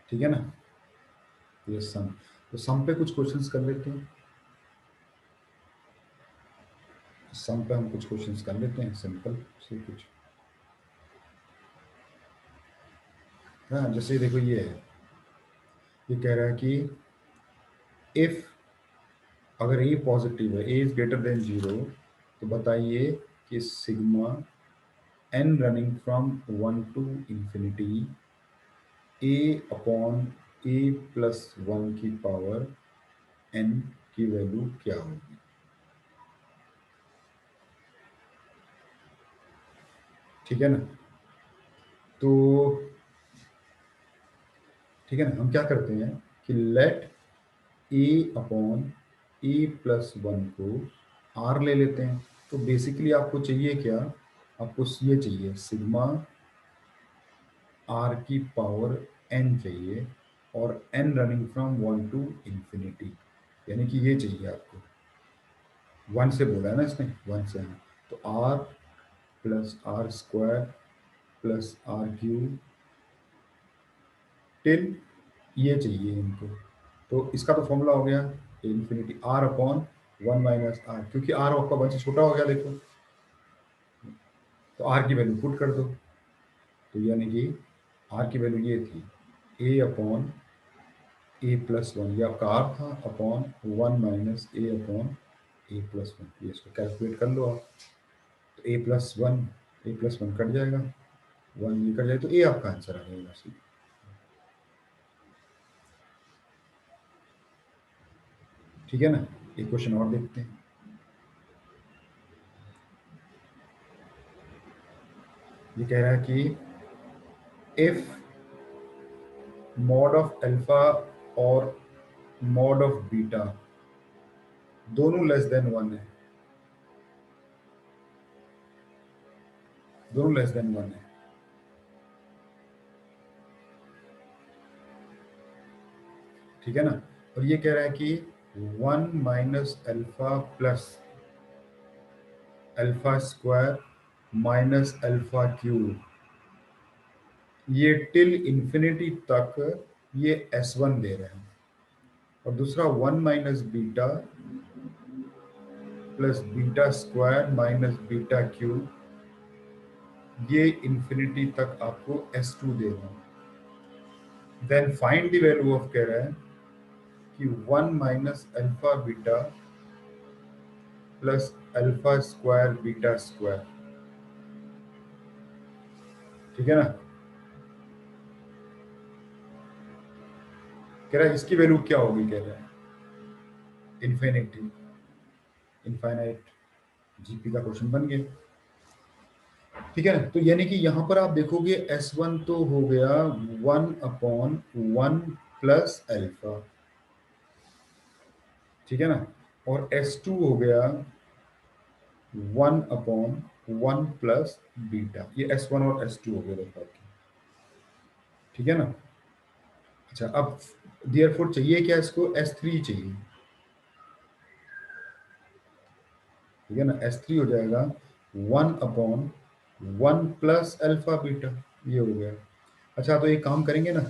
ठीक है ना। ये सम, तो सम पे कुछ क्वेश्चंस कर लेते हैं, सम पे हम कुछ क्वेश्चंस कर लेते हैं, सिंपल से कुछ। हाँ जैसे देखो ये है, ये कह रहा है कि इफ अगर ए पॉजिटिव है, ए इज ग्रेटर देन 0, तो बताइए कि sigma n running from 1 to infinity a upon a plus 1 की पावर एन की वैल्यू क्या होगी, ठीक है ना। तो ठीक है ना, हम क्या करते हैं कि late A upon a plus 1 को आर ले लेते हैं। तो बेसिकली आपको चाहिए क्या, आपको ये चाहिए सिग्मा आर की पावर एन चाहिए, और n running from 1 to infinity, यानी कि ये चाहिए आपको, 1 से बोला है ना इसने, 1 से है, तो r plus r square plus r cube till ये चाहिए इनको। तो इसका तो फॉर्मूला हो गया infinity r upon 1 minus r, क्योंकि आर आपका 1 से छोटा हो गया देखो, तो आर की वैल्यू पुट कर दो, तो यानी कि आर की वैल्यू ये थी ए अपॉन ए प्लस 1, ये आपका आर था, upon 1 minus a upon a plus 1, ये इसको कैलकुलेट कर लो आप। तो ए प्लस वन कट जाएगा, 1 ये कट जाएगा, तो ए आपका आंसर आ जाएगा सीधा, ठीक है ना। एक क्वेश्चन और देखते हैं, ये कह रहा है कि इफ मॉड ऑफ अल्फा और मॉड ऑफ बीटा दोनों लेस देन 1 है, दोनों लेस देन 1 है, ठीक है ना। और ये कह रहा है कि 1 minus alpha plus alpha square minus alpha cube, ये टिल इंफिनिटी तक ये S1 दे रहे हैं, और दूसरा 1 minus beta plus beta square minus beta cube, ये इंफिनिटी तक आपको S2 दे रहा है। Then find the value of, कह रहा है कि 1 minus alpha beta plus alpha square beta square, ठीक है ना। कह रहा है इसकी वैल्यू क्या होगी, कह रहा है इन्फिनिटी, इनफाइनाइट, जीपी का क्वेश्चन बन गया, ठीक है ना। तो यानी कि यहां पर आप देखोगे S1 तो हो गया 1 अपॉन 1 प्लस अल्फा, ठीक है ना, और S2 हो गया 1 अपॉन 1 प्लस बीटा, ये S1 और S2 हो गया देखो आपके, ठीक है ना। अच्छा अब देयरफॉर चाहिए क्या, इसको S3 चाहिए, ठीक है ना, S3 हो जाएगा 1 अपॉन 1 प्लस अल्फा बीटा, ये हो गया। अच्छा तो एक काम करेंगे ना,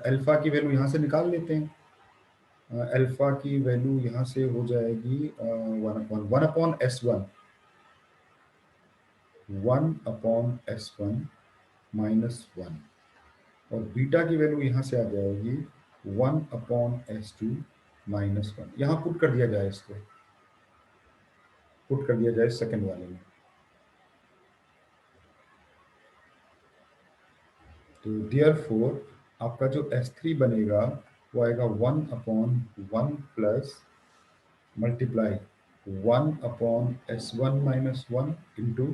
अल्फा की वैल्यू यहाँ से निकाल लेते हैं, अल्फा की वैल्यू यहाँ से हो जाएगी 1 अपॉन S1, 1/s1 -1, और बीटा की वैल्यू यहाँ से आ जाएगी 1/s2 -1। यहाँ पुट कर दिया जाए, इसको पुट कर दिया जाए सेकंड वाले में, तो देयरफॉर आपका जो S3 बनेगा वो आएगा 1/1 plus multiply 1/s1 - 1 into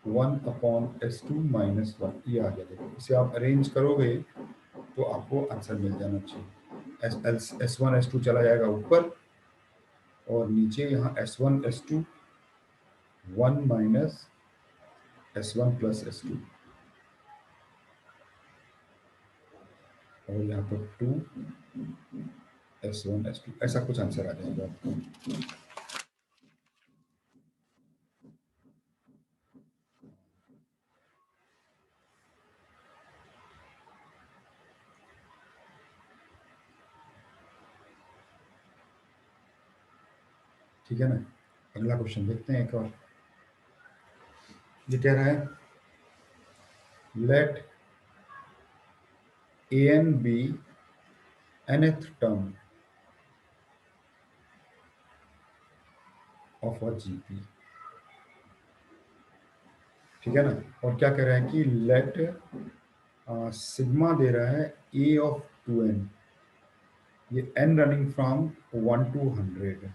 1/s2 - 1, ये आ जाएगा। इसे आप अरेंज करोगे तो आपको आंसर मिल जाना चाहिए। S1 S2 चला जाएगा ऊपर, और नीचे यहाँ S1 S2 1 minus S1 plus S2, और यहाँ पर 2 S1 S2, ऐसा कुछ आंसर आ जाएगा आपको। ठीक है ना। अगला क्वेश्चन देखते हैं एक और। ये कह रहा है late an be nth term of a GP। ठीक है ना। और क्या कह रहा है कि लेट सिग्मा दे रहा है a ऑफ 2n, ये n रनिंग फ्रॉम 1 to 100,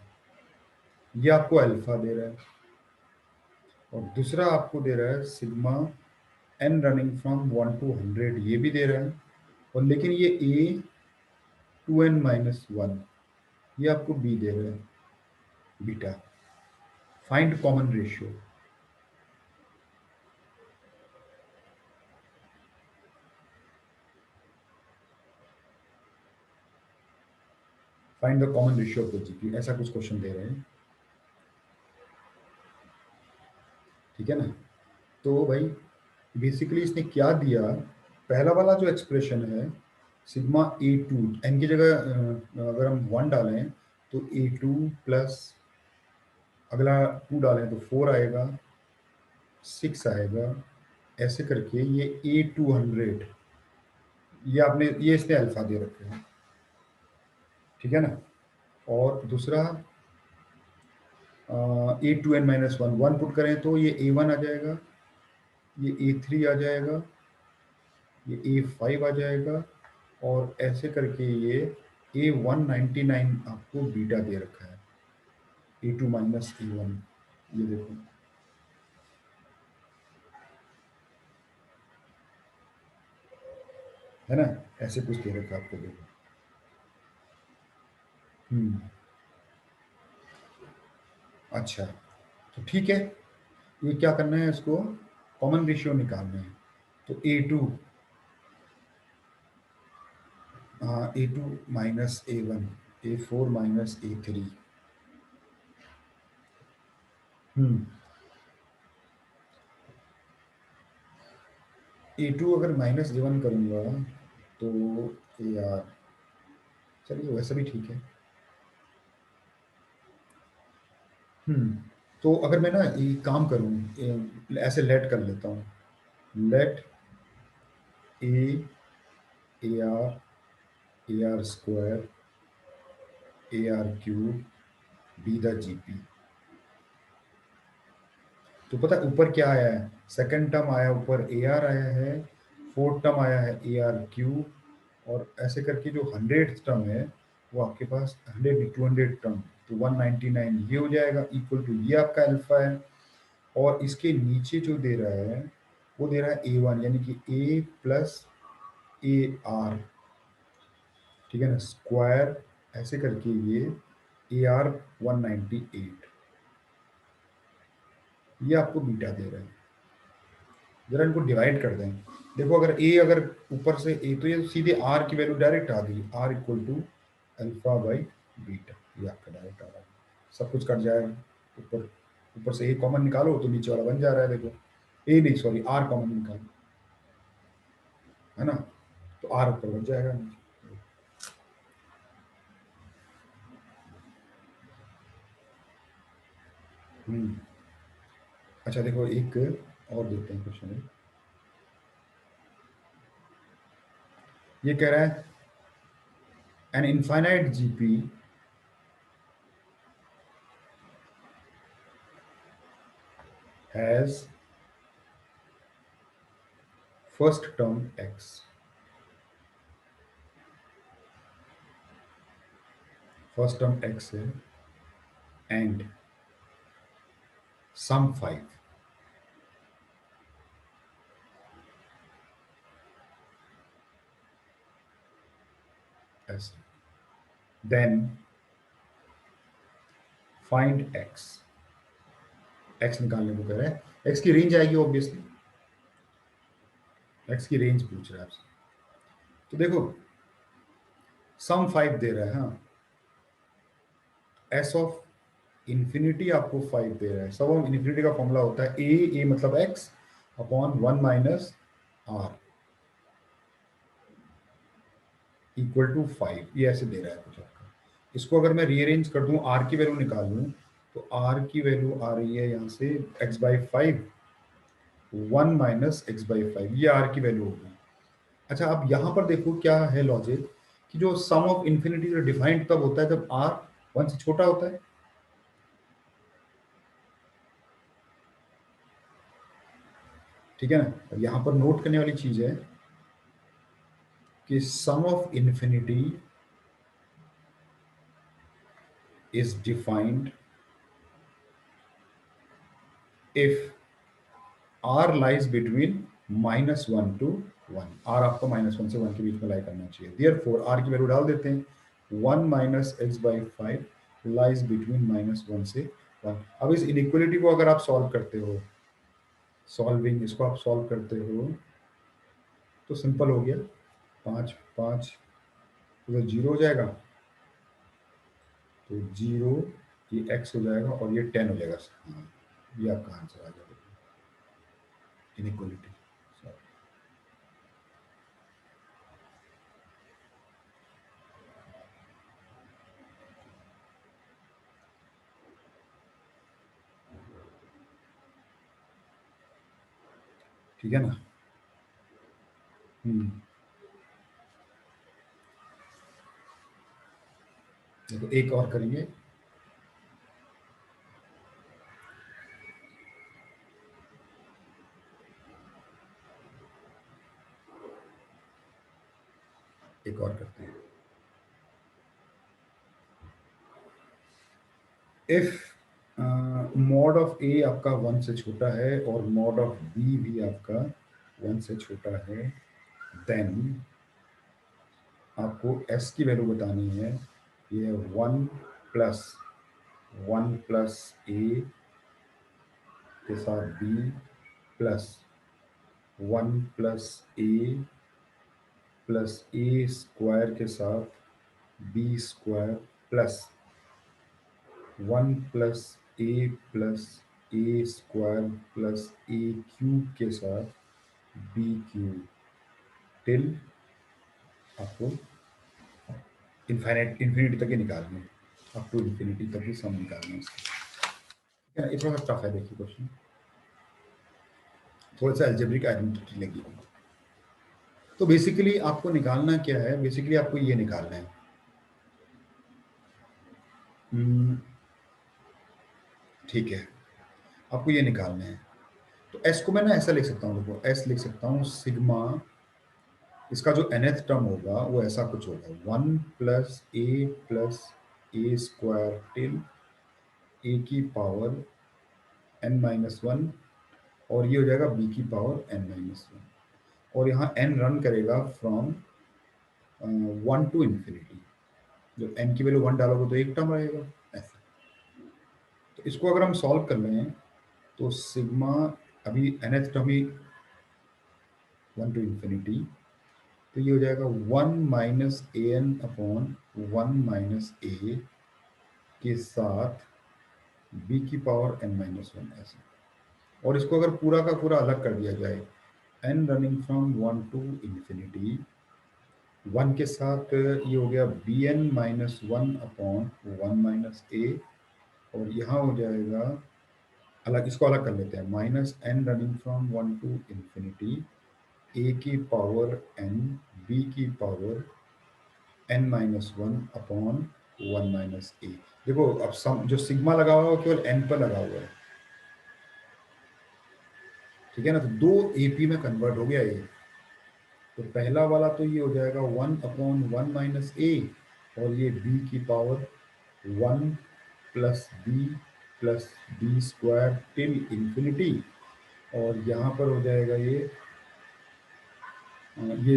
ये आपको अल्फा दे रहा है, और दूसरा आपको दे रहा है sigma n running from 1 to 100, ये भी दे रहा है, और लेकिन ये a 2n - 1, ये आपको b दे रहा है beta. Find common ratio. Find the common ratio of the GP, ऐसा कुछ क्वेश्चन दे रहे हैं। ठीक है ना। तो भाई बेसिकली इसने क्या दिया, पहला वाला जो एक्सप्रेशन है सिग्मा a2, n की जगह अगर हम 1 डालें तो a2 प्लस अगला 2 डालें तो 4 आएगा, 6 आएगा, ऐसे करके ये a200, ये इसने अल्फा दे रखे हैं। ठीक है ना। और दूसरा a2n - 1, 1 पुट करें तो ये a1 आ जाएगा, ये a3 आ जाएगा, ये A5 आ जाएगा, और ऐसे करके ये A199 आपको बीटा दे रखा है, A2 - A1, ये देखो। है ना, ऐसे कुछ दे रखा है आपको, देखो। अच्छा, तो ठीक है, ये क्या करना है, इसको कॉमन रेशियो निकालना है। तो A2, हाँ A2 - A1, A4 - A3। A2 अगर -A1 करूँगा तो यार, चलिए वैसा भी ठीक है। तो अगर मैं ना ये काम करूँ, ऐसे लेट कर लेता हूँ, let a are square AR³ be the GP. तो पता है ऊपर क्या आया है, सेकंड टर्म आया ऊपर AR आया है, फोर्थ टर्म आया है AR³, और ऐसे करके जो 100th टर्म है वो आपके पास 100 200 टर्म, तो 199 ये हो जाएगा, इक्वल टू ये आपका अल्फा है। और इसके नीचे जो दे रहा है वो दे रहा है A1, यानी कि A प्लस AR। ठीक है ना, स्क्वायर ऐसे करके ये AR198, ये आपको बीटा दे रहा है। जरा इनको डिवाइड कर दें, देखो अगर A, अगर ऊपर से A, तो ये सीधे R की वैल्यू डायरेक्ट आ गई, R equal to alpha by beta, ये आपका डायरेक्ट आ रहा है। सब कुछ कट जाएगा, ऊपर ऊपर से A कॉमन निकालो तो नीचे वाला बन जा रहा है, देखो A नहीं सॉरी R कॉमन निकालो, है ना, तो R ऊपर बच जाएगा नीचे। अच्छा देखो, एक और देखते हैं क्वेश्चन। ये कह रहा है an infinite GP has first term x, first term x है एंड सम 5, ऐसे, देन फाइंड एक्स। एक्स निकालने को कह रहा है, एक्स की रेंज आएगी ऑब्वियसली, एक्स की रेंज पूछ रहा है आपसे। तो देखो सम 5 दे रहा है, हाँ, एस ऑफ इंफिनिटी आपको 5 दे रहा है। सब ऑफ इंफिनिटी का फॉर्मूला होता है ए मतलब x upon 1 minus r equal to 5, ये ऐसे दे रहा है कुछ आपका। इसको अगर मैं रीअरेंज कर दूं, आर की वैल्यू निकाल लूं, तो आर की वैल्यू आ रही है यहाँ से x by 5, 1 minus x by 5, ये आर की वैल्यू होगी। अच्छा, अब यहाँ पर देखो क्या है लॉजिक, कि जो सम ऑफ इंफिनिटी डिफाइंड तब होता है जब आर 1 से छोटा होता है। ठीक है ना। अब यहाँ पर नोट करने वाली चीज है कि sum of infinity is defined if R lies between -1 to 1। R आपको -1 से 1 के बीच में लाई करना चाहिए। देयरफॉर आर की वैल्यू डाल देते हैं, 1 minus x by 5 lies between -1 से 1। अब इस इनइक्वलिटी को अगर आप सॉल्व करते हो, सॉल्विंग इसको आप सॉल्व करते हो तो सिंपल हो गया, 5 5 तो 0 हो जाएगा, तो 0, ये x हो जाएगा और ये 10 हो जाएगा। हाँ, ये आपका आंसर आ जाएगा इनइक्वलिटी। ठीक है ना। देखो एक और करेंगे। एक और करते हैं। इफ मॉड ऑफ ए आपका 1 से छोटा है और मॉड ऑफ बी भी आपका 1 से छोटा है, देन आपको एस की वैल्यू बतानी है। ये 1 प्लस 1 प्लस ए के साथ बी प्लस 1 प्लस ए स्क्वायर के साथ बी स्क्वायर प्लस 1 प्लस ए स्क्वायर प्लस ए क्यूब के साथ बी क्यूब टिल आपको इन्फिनिटी तक ही निकालना है, अप टू इन्फिनिटी तक ही सम निकालना है इसका। ये थोड़ा सा टफ है, देखिए क्वेश्चन थोड़ा सा अलजेब्रिक आइडेंटिटी लगी। तो बेसिकली आपको निकालना क्या है, बेसिकली आपको ये निकालना है, ठीक है, आपको ये निकालना है। तो एस को मैं ना ऐसा लिख सकता हूँ, देखो एस लिख सकता हूँ सिग्मा, इसका जो nth टर्म होगा वो ऐसा कुछ होगा, 1 प्लस ए स्क्वायर टिल ए की पावर n-1, और ये हो जाएगा बी की पावर n-1, और यहाँ n रन करेगा फ्रॉम 1 टू इन्फिनिटी। जब n की वैल्यू 1 डालोगे तो एक टर्म रहेगा ऐसा। तो इसको अगर हम सॉल्व कर लें तो सिग्मा, अभी nth टर्म ही 1 टू इन्फिनिटी, तो ये हो जाएगा 1 minus a n upon 1 minus a के साथ बी की पावर n-1 ऐसे। और इसको अगर पूरा का पूरा अलग कर दिया जाए, n running from 1 to infinity, 1 के साथ ये हो गया bn-1 अपॉन 1 माइनस ए, और यहाँ हो जाएगा अलग, इसको अलग कर लेते हैं, minus N running from 1 to infinity A की पावर एन बी की power N minus one upon one minus A. देखो अब सम जो सिग्मा लगा हुआ है वो केवल एन पर लगा हुआ है, ठीक है ना, तो दो एपी में कन्वर्ट हो गया ये। तो पहला वाला तो ये हो जाएगा one upon one minus a, और ये बी की power one plus B square till infinity. और यहाँ पर हो जाएगा ये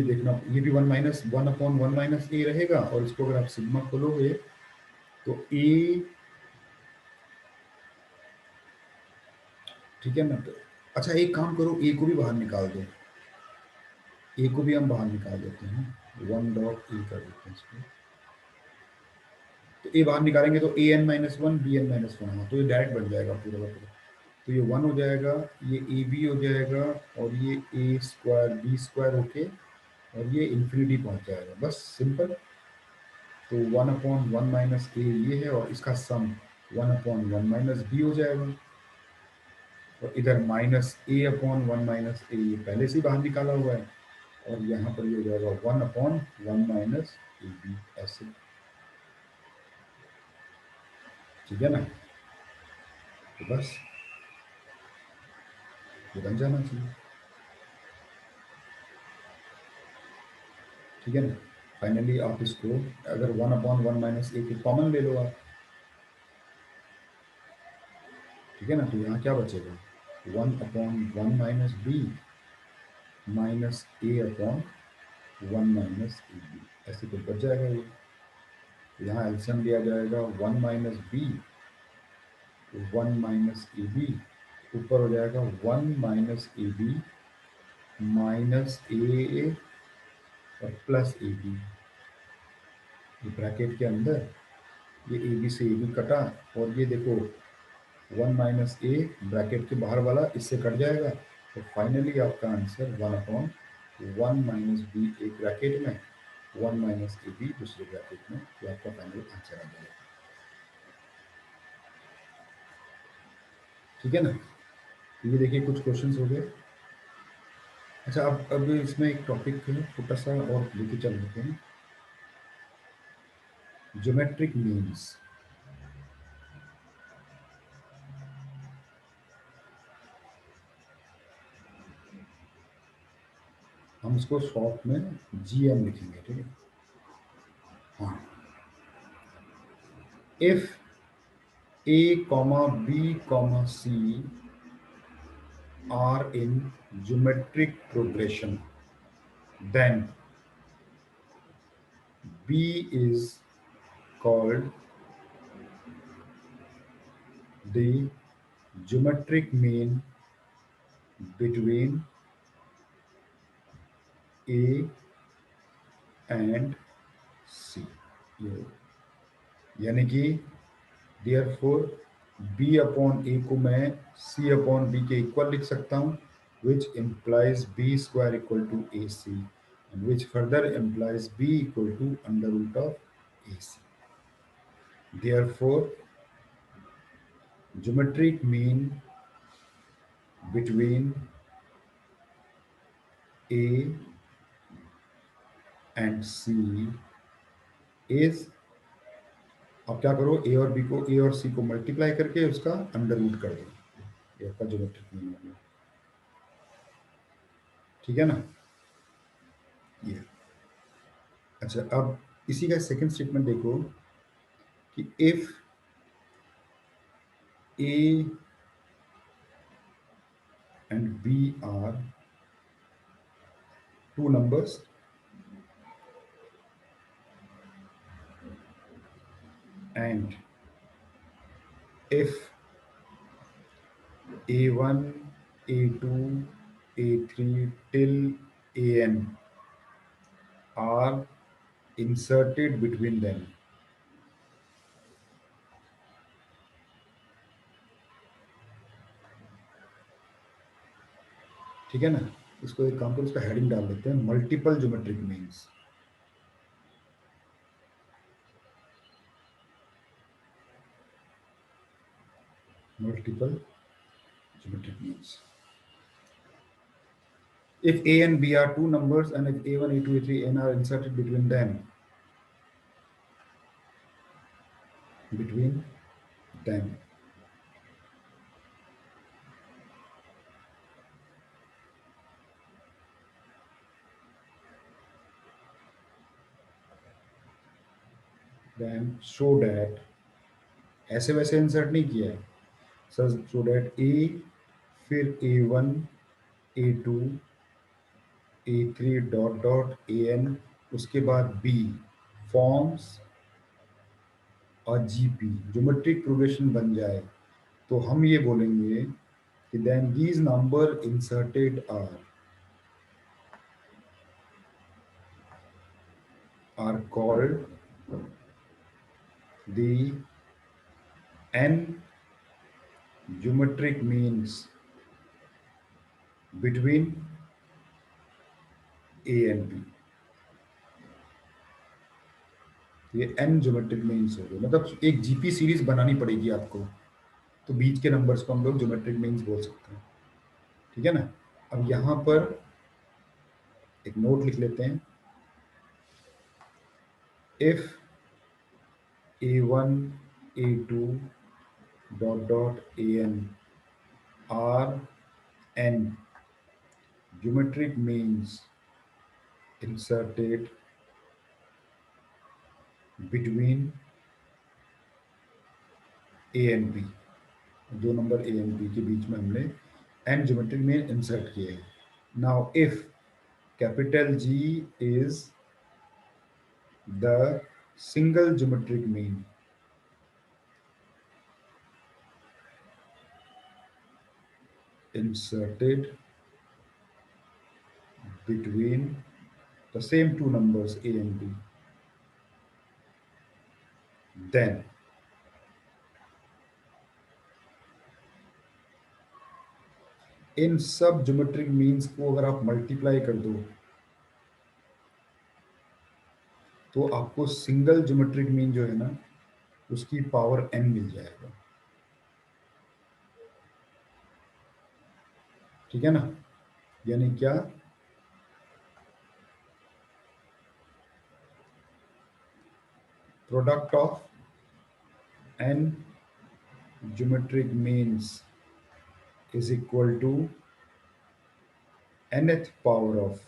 देखना, ये भी one minus one upon one minus a रहेगा, और इसको अगर आप सिग्मा खोलोगे तो ए, ठीक है ना, तो अच्छा एक काम करो, ए को भी बाहर निकाल दो, ए को भी हम बाहर निकाल देते हैं, वन डॉट ए कर देते हैं इसको। तो ए बाहर निकालेंगे तो a n minus one b n minus one, हाँ तो ये डायरेक्ट बन जाएगा पूरा का पूरा। तो ये वन हो जाएगा, ये ए बी हो जाएगा, और ये ए स्क्वायर बी स्क्वायर होके, और ये इन्फिनिटी पहुंच जाएगा, बस सिंपल। तो one upon one minus a ये है, और इसका sum one upon one minus b हो जाएगा, और इधर minus a upon one minus a ये पहले से ही बाहर निकाला हुआ है, और यहाँ पर ये हो जाएगा one upon one minus a b, ऐसे, ठीक है ना, तो बस ये बन जाना चाहिए, ठीक है ना। फाइनली आप इसको अगर वन अपॉन वन माइनस ए को कॉमन ले लो आप, ठीक है ना, तो यहाँ क्या बचेगा, one upon one minus b minus a upon one minus a b, ऐसे कुछ बच जाएगा ये। तो यहाँ एल्सियम लिया जाएगा one minus b one minus a b, ऊपर हो जाएगा one minus a b minus a और प्लस ए बी, ये ब्रैकेट के अंदर ये ए बी से ए बी कटा, और ये देखो वन माइनस ए ब्रैकेट के बाहर वाला इससे कट जाएगा, तो फाइनली आपका answer one upon one minus b एक ब्रैकेट में, वन माइनस ए बी दूसरे ब्रैकेट में, ये आपका फाइनल आंसर आ जाएगा, ठीक है ना। तो ये देखिए कुछ क्वेश्चंस हो गए। अच्छा अब इसमें एक टॉपिक है छोटा सा और लेके चल लेते हैं, ज्योमेट्रिक मीन्स। हम इसको शॉर्ट में जीएम लिखेंगे, ठीक है। हाँ, if a comma b comma c are in geometric progression, then B is called the geometric mean between A and C. ये यानी कि therefore B upon A को मैं C upon B के इक्वल लिख सकता हूँ, which implies B square equal to AC, and which further implies B equal to under root of AC. Therefore, geometric mean between A and C is, अब क्या करो, ए और बी को, ए और सी को मल्टीप्लाई करके उसका अंडर रूट कर दो, ये आपका ज्योमेट्रिक मीन हो गया, ठीक है ना ये। अच्छा अब इसी का सेकंड स्टेटमेंट देखो कि if a and b are two numbers and if A1, A2, A3 till AN are inserted between them, ठीक है ना। इसको एक काम करो, इसका हेडिंग डाल देते हैं multiple geometric means. Multiple geometric means. If A and B are two numbers and if A1, A2, A3, N are inserted between them, then show that, ऐसे वैसे इंसर्ट नहीं किया है सर, शो दैट ए, फिर A1, A2, A3 dot dot AN, उसके बाद B forms और GP geometric progression बन जाए, तो हम ये बोलेंगे कि then these number inserted are called the n geometric means between A and B. ये n ज्योमेट्रिक मीन्स हो गए, मतलब एक जीपी सीरीज बनानी पड़ेगी आपको, तो बीच के नंबर्स को हम लोग ज्योमेट्रिक मीन्स बोल सकते हैं, ठीक है ना। अब यहां पर एक नोट लिख लेते हैं, if A1, A2 dot dot AN are n geometric means inserted between A and B, दो नंबर A and B के बीच में हमने n ज्योमेट्रिक मीन इंसर्ट किए हैं। Now if capital G is the single geometric mean inserted between the same two numbers A and B, then इन सब geometric means को अगर आप मल्टीप्लाई कर दो तो आपको सिंगल ज्योमेट्रिक मीन जो है ना उसकी पावर n मिल जाएगा, ठीक है ना। यानी क्या, product of n geometric means is equal to nth power of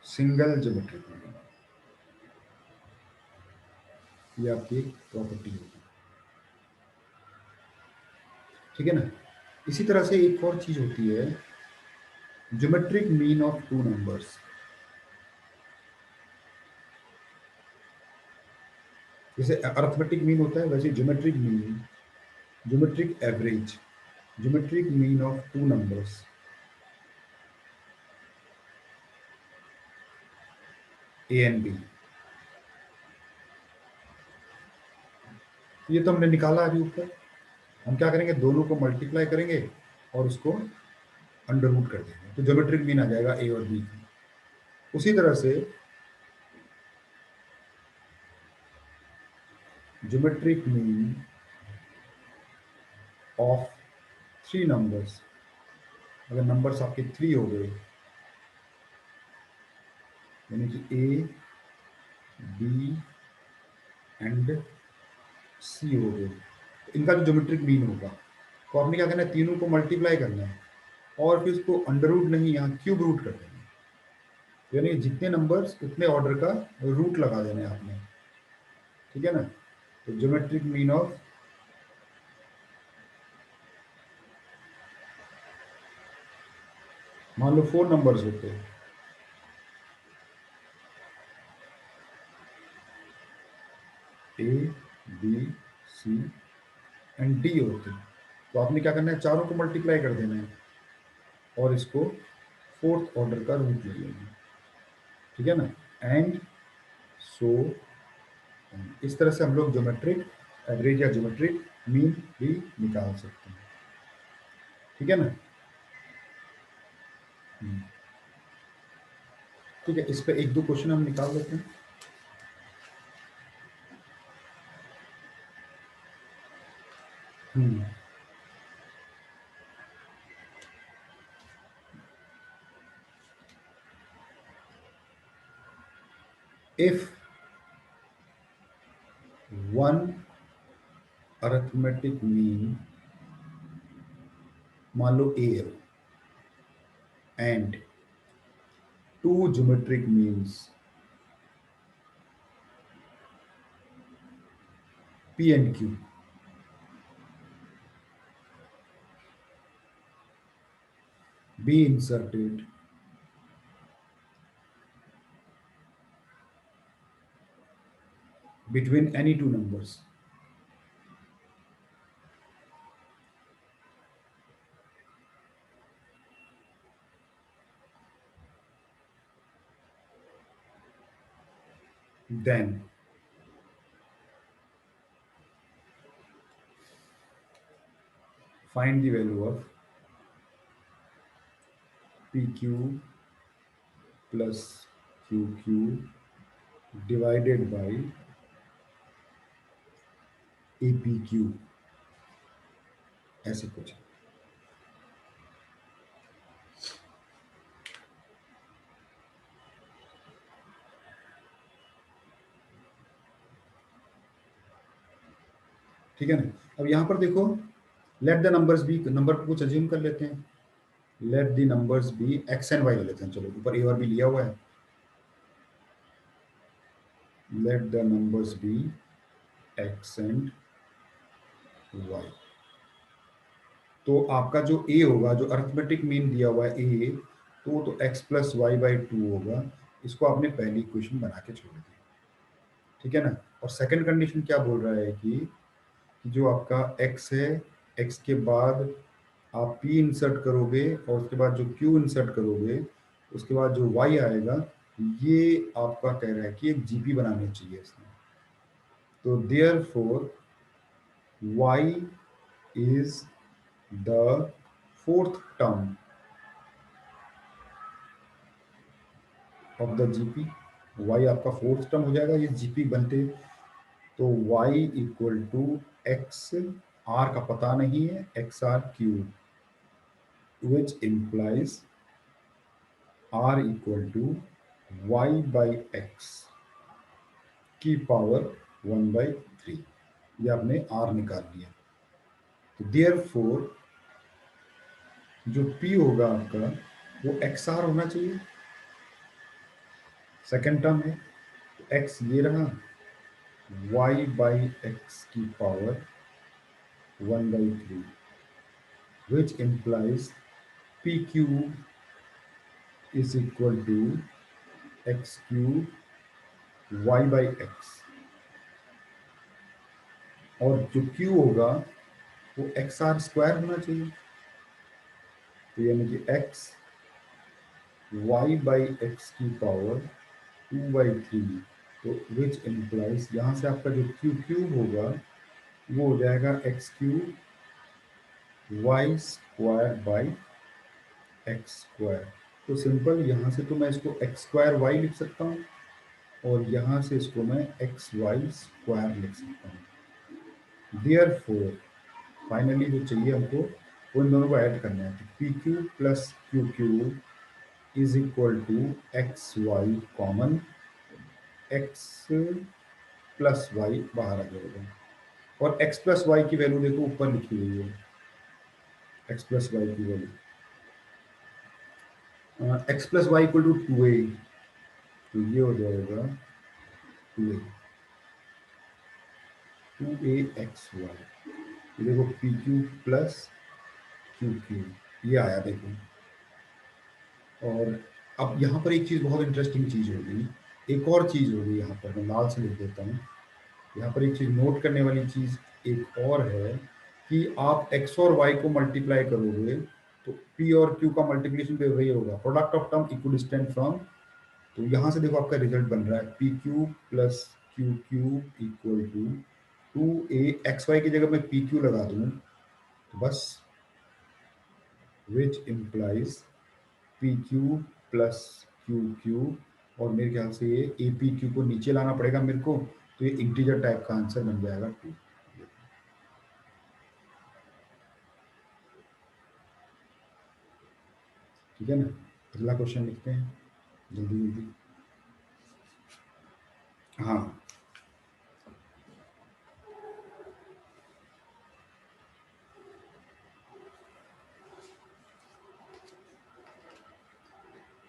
single geometric mean. ये आपकी एक प्रॉपर्टी होगी, ठीक है ना। इसी तरह से एक और चीज होती है, geometric mean of two numbers. जैसे अर्थमेटिक मीन होता है वैसे geometric mean, geometric average, geometric mean of two numbers A and B, ये तो हमने निकाला अभी ऊपर। हम क्या करेंगे, दोनों को मल्टीप्लाई करेंगे और उसको अंडर रूट कर देंगे, तो ज्योमेट्रिक मीन आ जाएगा A और B। उसी तरह से geometric mean of three numbers, अगर नंबर्स आपके थ्री हो गए यानी कि A, B एंड C हो गए, तो इनका जो ज्योमेट्रिक मीन होगा, तो आपने क्या करना है, तीनों को मल्टीप्लाई करना है और फिर उसको अंडर रूट नहीं, यहाँ क्यूब रूट कर देना है। यानी जितने नंबर्स उतने ऑर्डर का रूट लगा देना है आपने, ठीक है ना। तो ज्योमेट्रिक मीन ऑफ मान लो फोर नंबर्स होते हैं, A, B, C and D होते हैं, तो आपने क्या करना है, चारों को मल्टीप्लाई कर देना है और इसको फोर्थ ऑर्डर का रूट ले लेना है, ठीक है ना। एंड सो इस तरह से हम लोग ज्योमेट्रिक एवरेज या ज्योमेट्रिक मीन भी निकाल सकते हैं, ठीक है ना। हम्म, ठीक है, इस पे एक दो क्वेश्चन हम निकाल देते हैं। हम्म, if one arithmetic mean मान लो a है and two geometric means p and q be inserted between any two numbers, then find the value of pq plus qq divided by apq, ऐसे कुछ। ठीक है ना। अब यहां पर देखो, let the numbers be, number को कुछ अज्यूम कर लेते हैं, let the numbers be x and y ले लेते हैं, चलो ऊपर ए और बी लिया हुआ है, let the numbers be x and y. तो आपका जो ए होगा, जो अरिथमेटिक मीन दिया हुआ है ए, तो वो तो x plus y by two होगा। इसको आपने पहली इक्वेशन बना के छोड़ दिया, ठीक है ना। और सेकंड कंडीशन क्या बोल रहा है कि जो आपका x है, x के बाद आप p इंसर्ट करोगे और उसके बाद जो q इंसर्ट करोगे, उसके बाद जो y आएगा, ये आपका कह रहा है कि एक जीपी बनानी चाहिए इसमें। तो therefore y is the fourth term of the GP, y आपका फोर्थ टर्म हो जाएगा ये जीपी बनते। तो y equal to x, r का पता नहीं है, x r q, which implies r equal to y by x की पावर 1/3। ये आपने r निकाल लिया। तो देयर फोर जो p होगा आपका वो xr होना चाहिए, सेकेंड टर्म है, तो x ये रहा, y बाई एक्स की power 1/3, which implies pq is equal to x cube y by x, और जो q होगा वो एक्स आर स्क्वायर होना चाहिए। तो यानी कि x y बाई एक्स की पावर 2/3, तो विच इम्प्लाइज यहाँ से आपका जो क्यू क्यूब होगा वो हो जाएगा x cube y square by x square. तो सिंपल यहाँ से तो मैं इसको एक्स स्क्वायर वाई लिख सकता हूँ और यहाँ से इसको मैं एक्स वाई स्क्वायर लिख सकता हूँ। देयर फोर फाइनली जो चाहिए हमको वो इन दोनों को ऐड करना है, तो p q plus q q is equal to x y common, x plus y बाहर आ जाएगा, और एक्स प्लस वाई की वैल्यू देखो ऊपर लिखी हुई है, एक्स प्लस वाई की value x plus y equal to 2a, तो ये हो जाएगा 2a, 2a एक्स वाई। ये देखो p q plus q q ये आया देखो। और अब यहाँ पर एक चीज़ बहुत इंटरेस्टिंग चीज़ होगी, एक और चीज़ होगी यहाँ पर, मैं लाल से लिख देता हूँ। यहाँ पर एक चीज़ नोट करने वाली चीज़ एक और है कि आप x और y को मल्टीप्लाई करोगे तो p और q का मल्टीप्लिकेशन भी वही होगा, product of term equidistant from. तो यहाँ से देखो आपका रिजल्ट बन रहा है p cube plus q cube equal to 2a, x y की जगह मैं पी क्यू लगा दूँ तो बस, which implies p q plus q q, और मेरे ख्याल से ये ए पी क्यू को नीचे लाना पड़ेगा मेरे को, तो ये इंटीजर टाइप का आंसर बन जाएगा 2। ठीक है ना। अगला क्वेश्चन लिखते हैं जल्दी जल्दी। हाँ,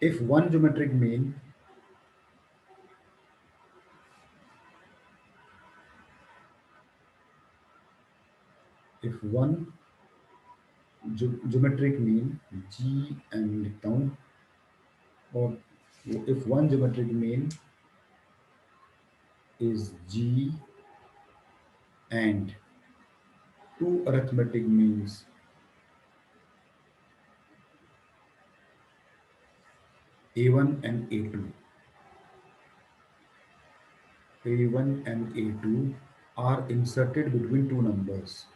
if one geometric mean if one geometric mean g and लिखता हूँ, और if one geometric mean is g and two arithmetic means a1 and a1 and a2 are inserted between two numbers,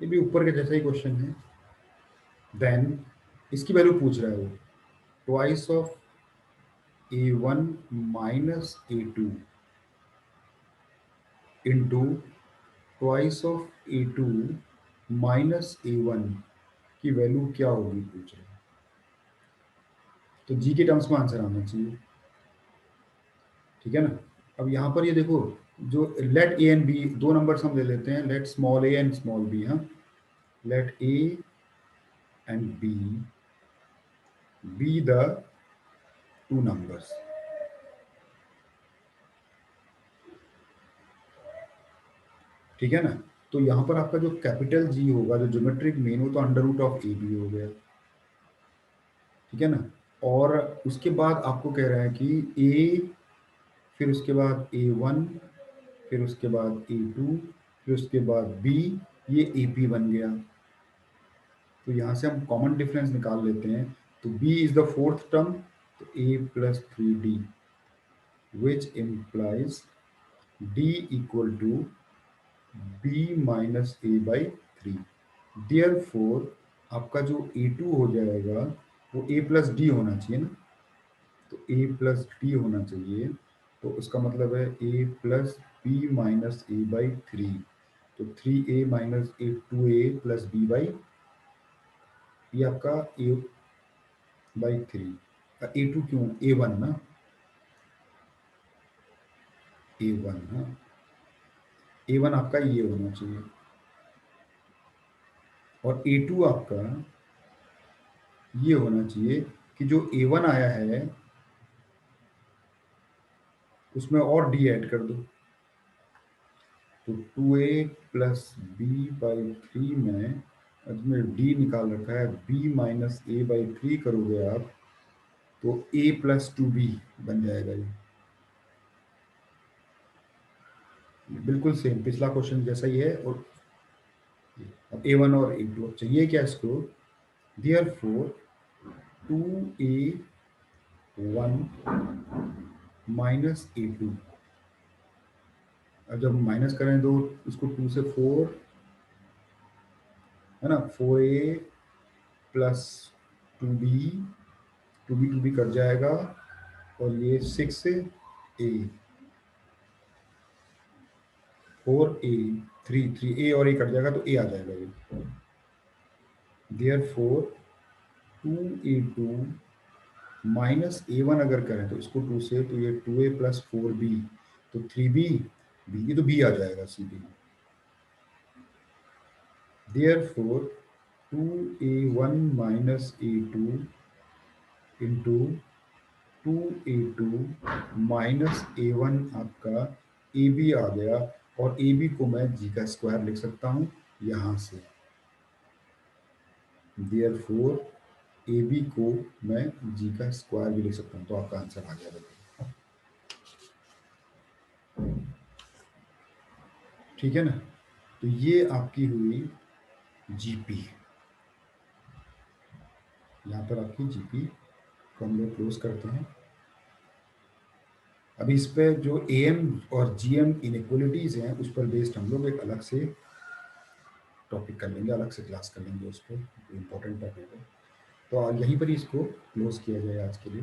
ये भी ऊपर के जैसा ही क्वेश्चन है। Then इसकी वैल्यू पूछ रहा है वो, twice of a1 minus a2 into twice of a2 minus a1 की वैल्यू क्या होगी पूछ रहे हैं। तो जी के टर्म्स में आंसर आना चाहिए, ठीक है ना। अब यहाँ पर ये देखो, जो लेट ए एंड बी, दो नंबर्स हम ले लेते हैं, let small a and small b. हाँ, let a and b be the two numbers, ठीक है ना। तो यहाँ पर आपका जो कैपिटल जी होगा, जो ज्योमेट्रिक मीन, वो तो under root of a b हो गया, ठीक है ना। और उसके बाद आपको कह रहा है कि ए, फिर उसके बाद a1, फिर उसके बाद a2, फिर उसके बाद b, ये ap बन गया। तो यहाँ से हम कॉमन डिफरेंस निकाल लेते हैं। तो b is the fourth term, तो a plus 3d, which implies d equal to b minus a by 3। Therefore आपका जो a2 हो जाएगा वो a प्लस डी होना चाहिए ना, तो a प्लस डी होना चाहिए। तो उसका मतलब है a plus b minus a by 3। तो 3a minus a 2a plus b by, ये आपका a बाई 3। a2 क्यों, a1 ना, a1 ना, a1 आपका ये होना चाहिए, और a2 आपका ये होना चाहिए कि जो a1 आया है उसमें और d ऐड कर दो। तो 2a प्लस बी बाई 3 में इसमें डी निकाल रखा है, b माइनस ए बाई 3 करोगे आप तो a प्लस 2b बन जाएगा। ये बिल्कुल सेम पिछला क्वेश्चन जैसा ही है। और अब a1 और a2 अब चाहिए क्या इसको, there four 2a1 minus a2, अब जब माइनस करें तो इसको 2 से 4 है ना, 4a plus 2b, 2b cut जाएगा, और ये 6a 4a 3a और a कट जाएगा तो a आ जाएगा ये। There four 2a2 minus a1 अगर करें तो इसको 2 से, तो ये 2a प्लस 4b, तो 3b, b ये तो b आ जाएगा सीधे। Therefore 2a1 minus a2 into 2a2 minus a1 आपका ab आ गया, और ab को मैं g का स्क्वायर लिख सकता हूँ यहाँ से। देयर फोर ए बी को मैं जी का स्क्वायर भी लिख सकता हूँ, तो आपका आंसर आ जाएगा, ठीक है ना। तो ये आपकी हुई जीपी, यहाँ पर आपकी जीपी को हम लोग क्लोज करते हैं। अभी इस पे जो एएम और जीएम इनइक्वलिटीज हैं उस पर बेस्ड हम लोग एक अलग से टॉपिक कर लेंगे, अलग से क्लास कर लेंगे उस पर, इम्पोर्टेंट टॉपिक है। तो यहीं पर ही इसको क्लोज किया जाए आज के लिए।